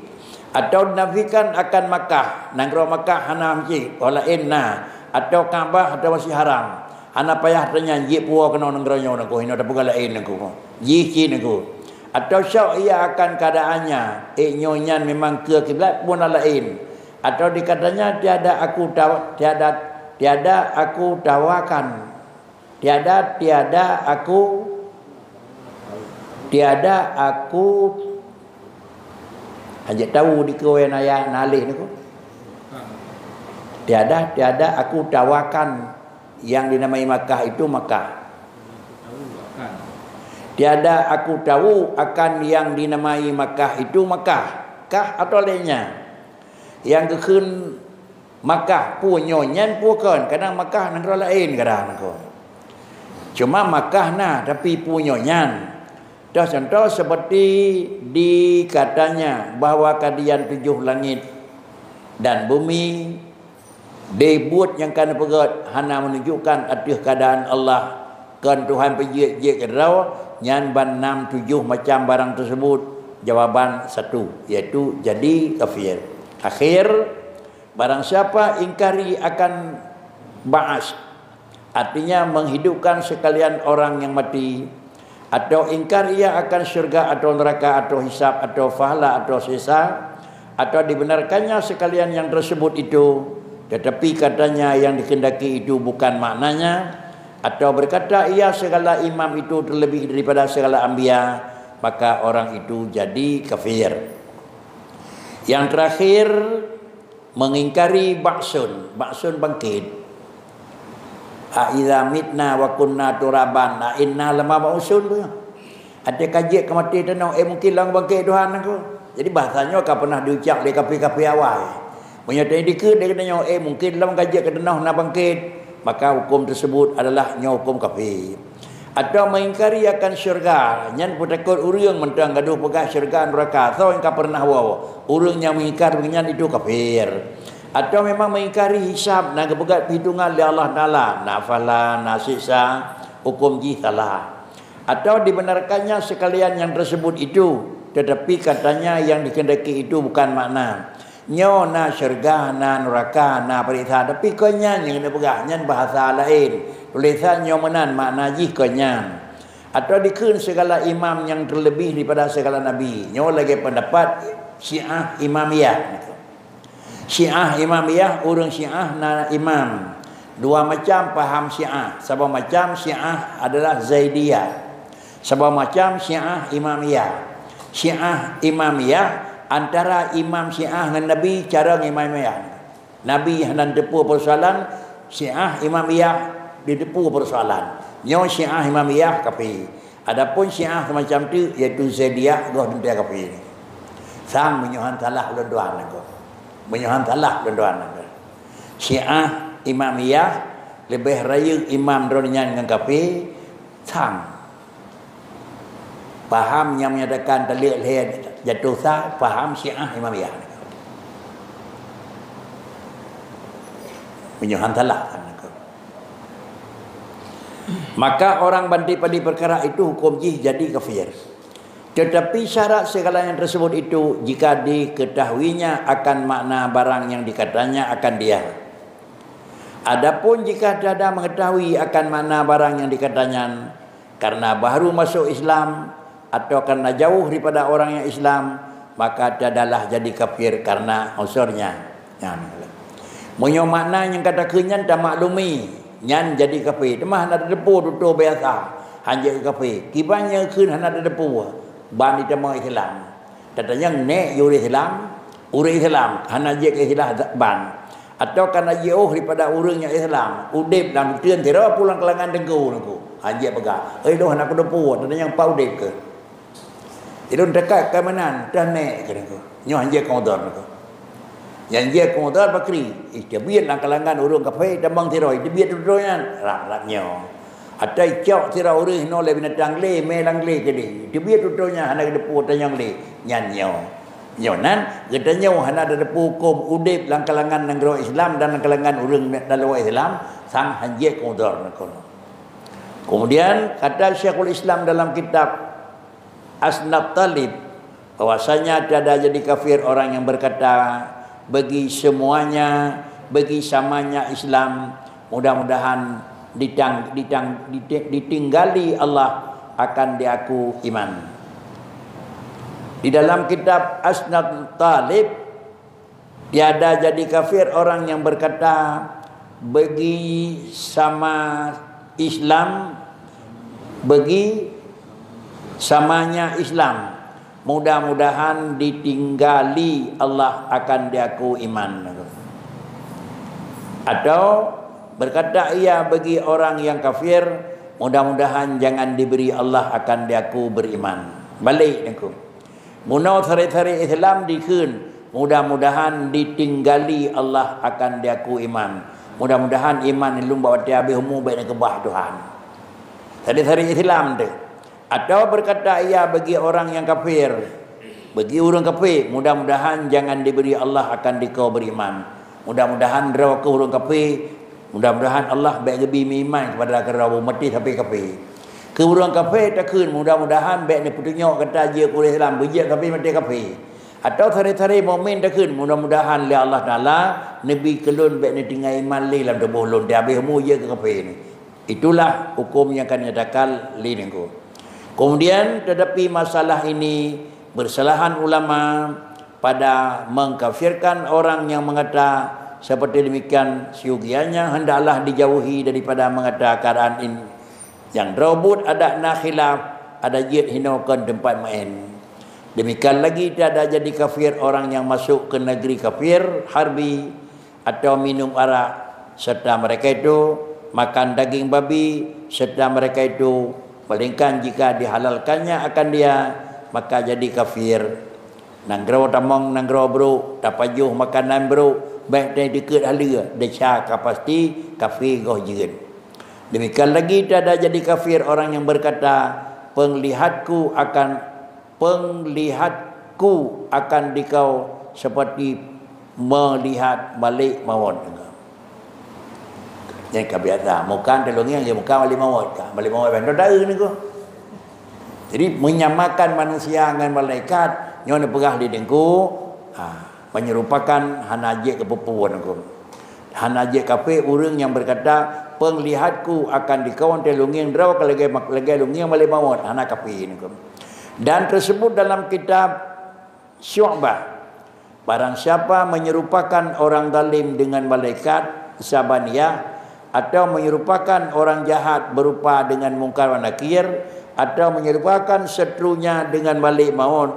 Atau dinafikan akan Makkah, negara Makkah hana cik orang lain nah atau Kaabah atau Masjid Haram. Anak payah tanya je puak kena negara nak ko hina ada bukan lain nak ko. Ji cin ko. Atau syak ia akan keadaannya nyonya memang ke kiblat pun lain. Atau dikatanya tiada aku tawakan. Tiada aku hanya tahu di kawan ayah nalih ni ko. Tiada aku tawakan yang dinamai Makkah itu Makkah. Tiada aku tahu akan yang dinamai Makkah itu Makkah. Kah atau lainnya. Yang kekun Makkah punyonya bukan. Kadang Makkah negara lain kadang. Cuma Makkah nah tapi punyonya. Contoh seperti dikatanya bahwa kadian 7 langit dan bumi debut yang kana pegat hana menunjukkan atas keadaan Allah kan Tuhan pejik-jik rau nyan ban 6 7 macam barang tersebut jawaban 1 iaitu jadi kafir. Akhir barang siapa ingkari akan ba'as artinya menghidupkan sekalian orang yang mati atau ingkar ia akan syurga atau neraka atau hisab atau pahala atau sisa atau dibenarkannya sekalian yang tersebut itu tetapi katanya yang dikehendaki itu bukan maknanya atau berkata ia segala imam itu terlebih daripada segala anbiya maka orang itu jadi kafir. Yang terakhir mengingkari ba'sun bangkit. Aiza mitna wa kunna turaban inna lama ba'sun tu. Ada kajian kematian tenang mungkin lang bangkit Tuhan aku. Jadi bahasanya kau pernah diucap di kapi-kapi awal. Menyatakan dikit dia katanya mungkin dalam kajian kedenah nak bangkit, maka hukum tersebut adalah hukum kafir. Atau mengingkari akan syurga, nyan pun takut urang mentang gaduh pegah syurga neraka. So engkau pernah wawa urang yang mengingkar nyan itu kafir. Atau memang mengingkari hisab dan kepegat perhitungan oleh Allah Taala, nafala nasisa hukum ji salah. Atau dibenarkannya sekalian yang tersebut itu, tetapi katanya yang dikehendaki itu bukan makna nyo na syurga na neraka na periksa, tapi konyan yang kena pegah nyan bahasa lain, tulisan nyo menan makna ji konyan. Atau dikeun segala imam yang terlebih daripada segala nabi, nyo lagi pendapat Syiah Imamiyah. Syiah Imamiyah, urang Syiah na imam. Dua macam faham Syiah. Sebab macam Syiah adalah Zaidiyah. Sebab macam Syiah Imamiyah. Syiah Imamiyah antara imam Syiah dengan Nabi cara Imamiyah. Nabi hendak depu persoalan, Syiah Imamiyah didepu persoalan. Nyo Syiah Imamiyah kafir. Adapun Syiah semacam tu iaitu Zaidiyah goh dia kafir. Sang menyuhan salah luduan aku. Menyuhan salah luduan aku. Syiah Imamiyah lebih raya imam dronian dengan kafir. Sang faham yang menyatakan talik leher jatuh sah, faham Syiah Imamiyah. Menyuhan salah. Maka orang banding pada perkara itu hukum jih jadi kafir. Tetapi syarat segala yang tersebut itu jika diketahuinya akan makna barang yang dikatanya akan dia. Adapun jika tidak mengetahui akan makna barang yang dikatanya karena baru masuk Islam atau karena jauh daripada orang yang Islam, maka tidaklah jadi kafir karena unsurnya. Munyo makna yang kata kenyan tak maklumi, nyan jadi kafir. Temah nak depu tutur biasa, hanya kafir. Kibanya kun hana depu, ban di temah Islam. Katanya nek yuri Islam, uri Islam, hana je ke Islam ban. Atau karena jauh daripada orang yang Islam, udip dan tuan tira pulang kelangan dengku naku. Hanya pegah. Doh nak depu, katanya yang pau udip ke. Itu dekat ke mana? Dah naik ke aku. Nyo hanya kodor aku. Yang dia kodor bakri. Dia biar kalangan urang kafir tambang tiroi. Dia biar tuturan rak nyo. Atai cok tira urang no le binatang le melang le ke dia biar tutunya hana depu tanyang le nyan nyo. Nyo nan katanya hana depu hukum udip lang kalangan negara Islam dan kalangan urang dalam Islam sang hanya kodor aku. Kemudian kata Syekhul Islam dalam kitab Asnaf Talib bahwasanya tiada jadi kafir orang yang berkata bagi semuanya, bagi samanya Islam, mudah-mudahan ditinggali Allah akan diaku iman. Di dalam kitab Asnaf Talib tiada jadi kafir orang yang berkata bagi sama Islam, bagi samanya Islam, mudah-mudahan ditinggali Allah akan diaku iman. Atau berkata ia bagi orang yang kafir, mudah-mudahan jangan diberi Allah akan diaku beriman. Balik aku. Munau thari-thari Islam dikeun, mudah-mudahan ditinggali Allah akan diaku iman. Mudah-mudahan iman ilmu bawa tiabi humu baik kebah Tuhan. Thari-thari Islam tu. Atau berkata ia bagi orang yang kafir, bagi orang kafir, mudah-mudahan jangan diberi Allah akan dikau beriman. Mudah-mudahan rawa ke orang kafir, mudah-mudahan Allah baik lebih iman kepada kerabu mati sampai kafir. Ke orang kafir takun, mudah-mudahan baik ni putunya kata dia kuliah Islam, bijak tapi mati kafir. Atau hari-hari momen takun, mudah-mudahan li Allah Taala Nabi kelun baik ni tinggal iman li dalam tubuh lun dia habis mu je ke kafir ni. Itulah hukum yang akan nyatakan li ningku. Kemudian tetapi masalah ini bersalahan ulama pada mengkafirkan orang yang mengata seperti demikian siugiannya hendaklah dijauhi daripada mengata keadaan ini. Yang robot ada nakhilaf, ada jid hinakan tempat main. Demikian lagi tiada jadi kafir orang yang masuk ke negeri kafir harbi atau minum arak serta mereka itu makan daging babi serta mereka itu melainkan jika dihalalkannya akan dia maka jadi kafir. Nanggro tamong nanggro bro tapajuh makanan bro baik dari dekat hala deca pasti kafir goh jeun. Demikian lagi tiada jadi kafir orang yang berkata, penglihatku akan dikau seperti melihat balik maut. Yang kebiasa, muka telungnya dia muka balik maut. Balik maut benda dah ni ko. Jadi menyamakan manusia dengan malaikat, nyonya pegah di dengku, menyerupakan hanajik kepupuan ko. Hanajik kafe orang yang berkata, penglihatku akan dikawan telunging draw kalagi lunging balik maut. Hana kafe ni ko. Dan tersebut dalam kitab Syu'bah, barang siapa menyerupakan orang zalim dengan malaikat Sabaniyah, atau menyerupakan orang jahat berupa dengan Munkar wa Nakir, atau menyerupakan seterunya dengan balik maut,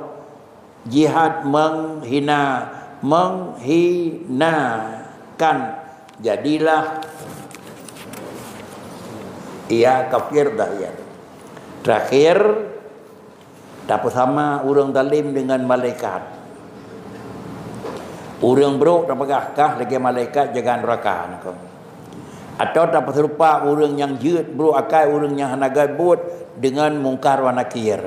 jihad menghinakan, jadilah ia kafir dahsyat. Terakhir, tak sama orang zalim dengan malaikat. Orang buruk tak pegahkah lagi malaikat jaga neraka. Atau tak serupa orang yang jihad buruk akal, orang yang hanagai but dengan Munkar wa Nakir.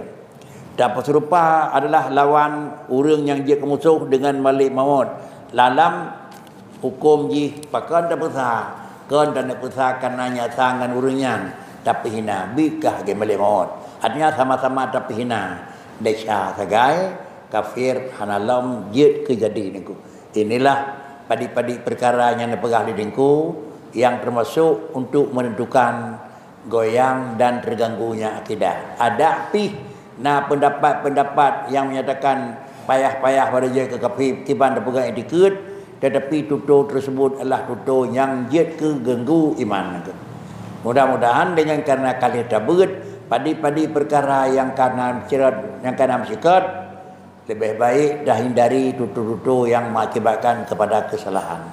Tak serupa adalah lawan orang yang jihad musuh dengan balik maut. Dalam hukum jih pakan tak besar. Kan tak nak besar karenanya sangan urunyan tapi hina bikah ge balik maut. Artinya sama-sama tapi hina. Desha sagai kafir hanalam jihad kejadi niku. Inilah padi-padi perkara yang dipegah di dengku yang termasuk untuk menentukan goyang dan terganggunya akidah. Ada pendapat-pendapat yang menyatakan payah-payah pada je ke kafir tiban pegang etikut, tetapi tutur tersebut adalah tutur yang jid ke ganggu iman. Mudah-mudahan dengan karena kali tabut padi-padi perkara yang karena cerat, yang karena sikat, lebih baik dah hindari tutur-tutur yang mengakibatkan kepada kesalahan.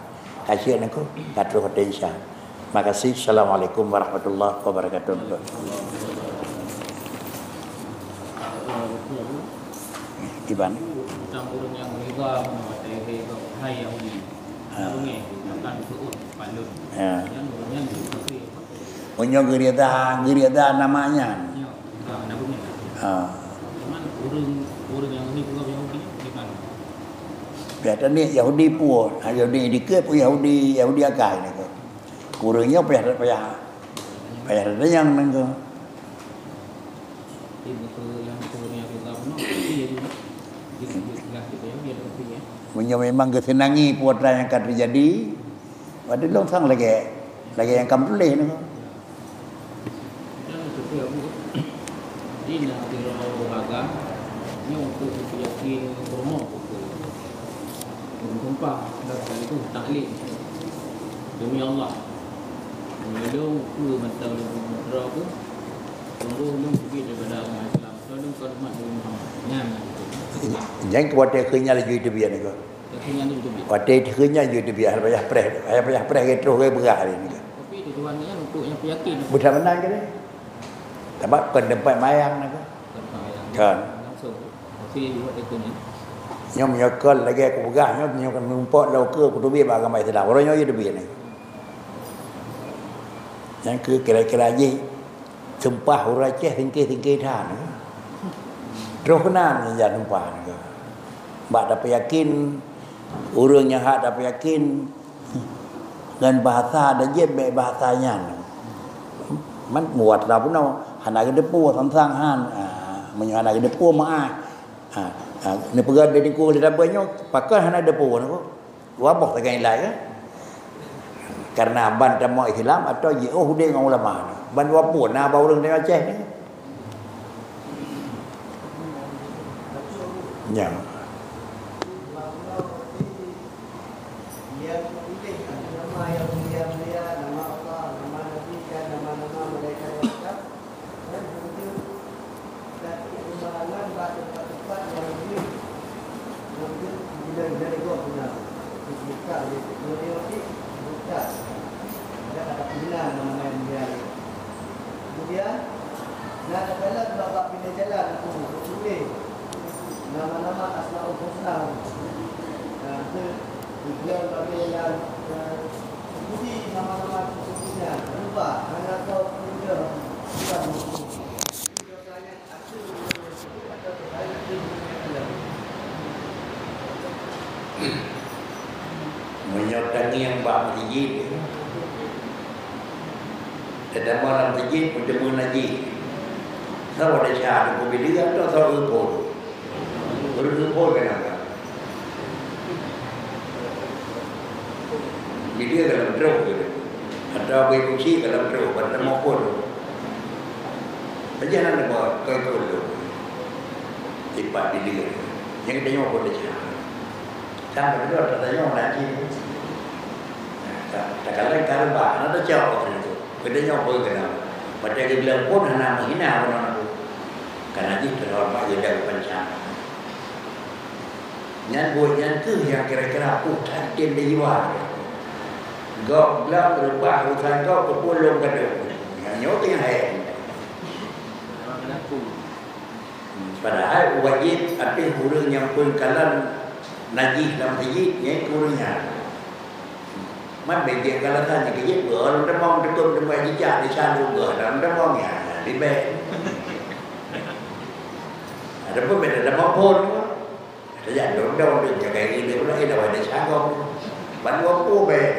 Kasihan aku, kata Insya. Terima kasih. Assalamualaikum warahmatullahi wabarakatuh. Iban. Campur yang riba memakai riba hai yang ini. Ini akan disebut palun. Yang orang dikasih. Onyo geriada namanya. Ya, namanya. Cuman orang yang ini juga Yahudi di mana? Biasa ni Yahudi pun, Yahudi dikit pun Yahudi akai ni ko. Kurangnya payah ada yang nengko. Ibu tu yang kurangnya kita pun jadi lah kita yang dia lebih ya. Punya memang kesenangi putra yang akan terjadi. Pada longsang lagi yang kamu boleh ni ko. Dan itu dia bu. Ini nak kira beragam. Ini untuk yakin promo. Tumpah dan itu taklid demi Allah. Melong ku mata mudra ku tunggu pergi daripada agama Islam. Tolong hormat Nabi Muhammad. Nyam. Jangan kuat kenya lagi itu biar ni ko. Kenya ni betul. Kuat kenya je itu biar payah preh terus ke berat ni ko. Tapi tujuannya untuk yang yakin. Betul benar ke ni? Sebab kan tempat mayang ni ko. Kan. Langsung. Tapi buat itu ni. Nyom nyokol lagi aku pegah nyom kan numpuk lau ke aku tubi agama Islam. Orangnya itu biar ni. Yang ke kira-kira je sumpah orang Aceh tinggi-tinggi dah ni. Terus kenal dia sumpah ni. Bak dapat yakin orang yang hak dapat yakin dengan bahasa dan je baik bahasanya. Man muat dah pun hana ke depu samsang han. Menyana ke depu maah. Ni pegang dari ku dia banyak pakai hana depu ni ko. Wabah tegai lai kan. Karena ban tamu Islam atau jauh dia dengan ulama ni. Ban wapun nah bau orang dari Aceh ni. Ya. Kemudian nak dalam babak pilih jalan untuk tulis nama-nama asmaul husna. Itu tujuan bagi yang ikuti nama-nama Ya, nampak. Anak kau punya bukan hukum. Jika saya asal atau saya punya menyotangi yang bak masjid. Tetapi malam masjid bertemu lagi. Sao ada syahadat kubili atau sao upol? Upol kenapa? Dia dalam teruk gitu. Ada berfungsi dalam teruk, bertemu pun. Perjalanan apa? Kau dulu. Cepat dia. Yang kita nyawa pun dia. Sampai itu ada tanya lagi. Tak kalau kalau bah, ada jawab itu. Kita nyawa kenapa? Macam dia bilang pun anak menghina orang itu. Karena dia terhormat dia dari pencang. Yang buat yang tu yang kira-kira putar dia di luar. Gak bilang berubah urusan kau kepulung kedua. Yang nyawa yang lain. Padahal wajib ada huruf yang pun kalam najis dalam masjid yang kurangnya. Mat bagian kalau tanya kerja ber, orang dekom tempat jejak di sana juga dalam demongnya di bed. Ada pun beda demong pun. Sejak dong dia jaga ini pula ini dah ada sagong. Bantu aku bed.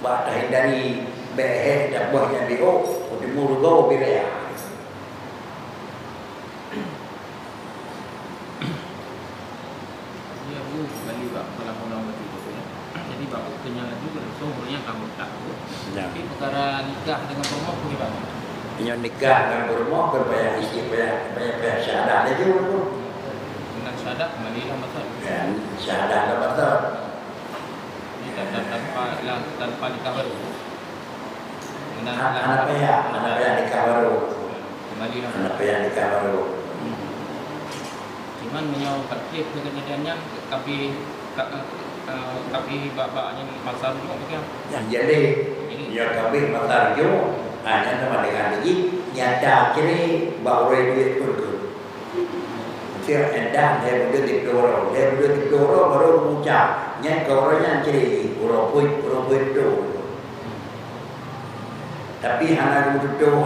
Batai dari bed dah buahnya bio, di murugo bila. Bagi bab kalau orang begitu ya. Jadi bab kenyalan juga sumbernya kamu tak. Tapi perkara nikah dengan perempuan bagaimana? Yang nikah dengan perempuan berbayar isi bayar syahadat aja dulu. Dengan syahadat kembalilah masal. Dan syahadat apa tu? Tanpa nikah baru. Anak payah nikah baru. Kembalilah. Anak payah nikah baru. Cuman menyau tertib kejadiannya tapi bapaknya masal juga begitu. Yang jadi ya kami matar jo hanya sama dengan lagi nyata kini baru duit pun tu. Dia endang dia boleh didorong baru mengucap yang koranya jadi uropui tu. Tapi anak duduk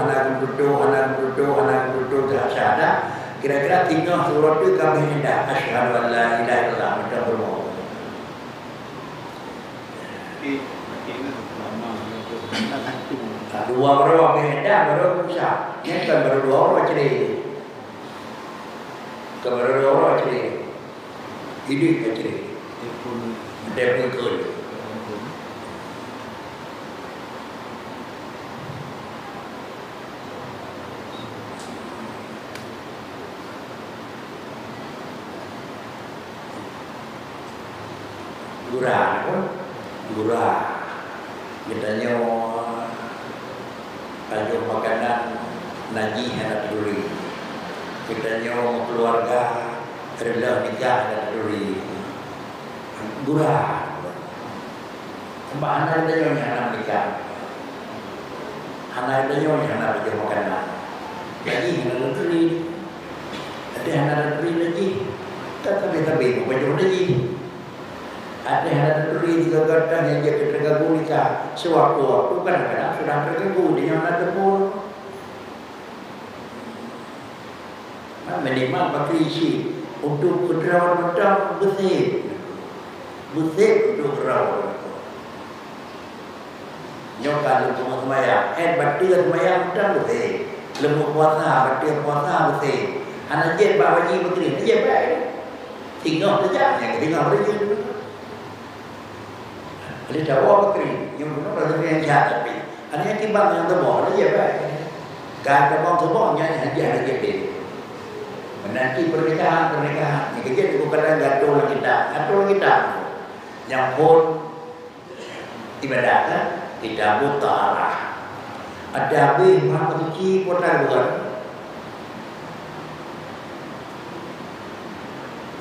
tak sadar. Kira-kira tinggal surat itu kami hendak asyhadu an la ilaha illallah macam bermohon. Dua orang kami hendak baru usah. Yang kan baru dua orang cerita. Baru dua orang cerita. Ini cerita. Dia pukul. Gurah kita nyawa kalau makanan najis ada duri kita nyawa keluarga rela nikah ada duri gurah sebab anak dia yang anak nikah anak dia yang anak baju makanan lagi ada duri lagi tapi baju lagi. Ada yang duri tiga kadang yang dia terganggu nikah sewaktu-waktu kadang-kadang sudah terganggu dengan ada pun. Minimal pakai isi untuk kerawat macam bersih untuk kerawat. Nyokan untuk semayang, batir semayang macam bersih. Lembu puasa, batir puasa bersih. Anak jet bawa haji bersih, dia baik. Tinggal saja, yang tinggal bersih. Ada jawab kering, yang benar adalah yang jahat tapi ada yang timbang yang terbang, dia baik. Kalau terbang yang dia ada jadi. Menanti pernikahan, yang kerja itu bukan gaduh kita, yang pun ibadah tidak butarah. Ada habis mahu suci pun tak buat.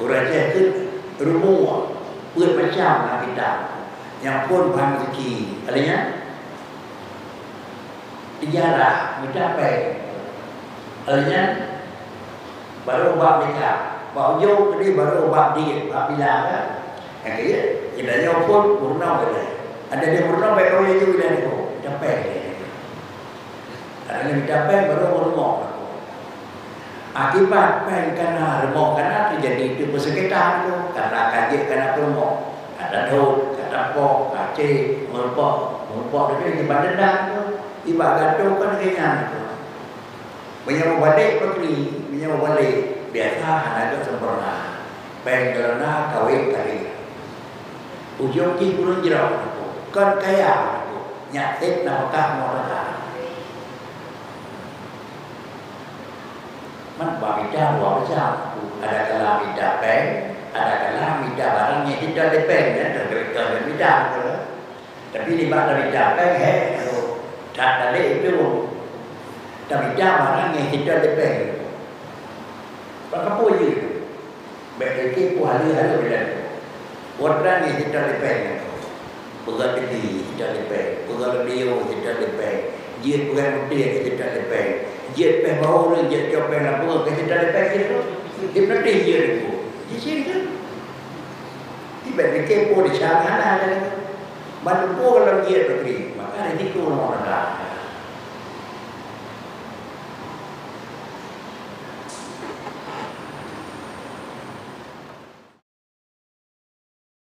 Orang itu rumah, buat macam nak kita. Yang pun bahan rezeki, artinya dijarah, mencapai, artinya baru bab nikah, bab jauh tadi baru bab dia, bab bila kan, yang kaya, kita jauh pun purna boleh, Ada dia pernah baik kau yang juga dia capek dia. Ada yang capek baru remuk. Akibat pen karena remuk karena terjadi itu persekitar tu karena kaji karena remuk. Ada daun, ada pok, kacang, merupok itu ibarat dendam tu, ibarat gaduh kan kenyang tu. Menyambut balik pergi, menyambut balik biasa anak sempurna. Pen kerana kawin kali. Ujung ki burung jerau. Kan kaya nyatik nafkah morala. Man bamida wajah ada kala mida peng, ada kala mida barangnya tidak depeng ya tergerek mida. Tapi di mana mida peng tak ada itu. Tapi mida barangnya tidak depeng. Apa je? Baik hari bilang. Orangnya tidak depeng. Pegang di tidak lepek, pegang dia tidak lepek, dia pegang dia tidak lepek, dia pegang bau dia coba nak pegang tidak lepek itu, dia berarti dia itu, di sini, di bawah kepo di sana ada, mana pun kalau dia pergi, maka ada di kuno orang.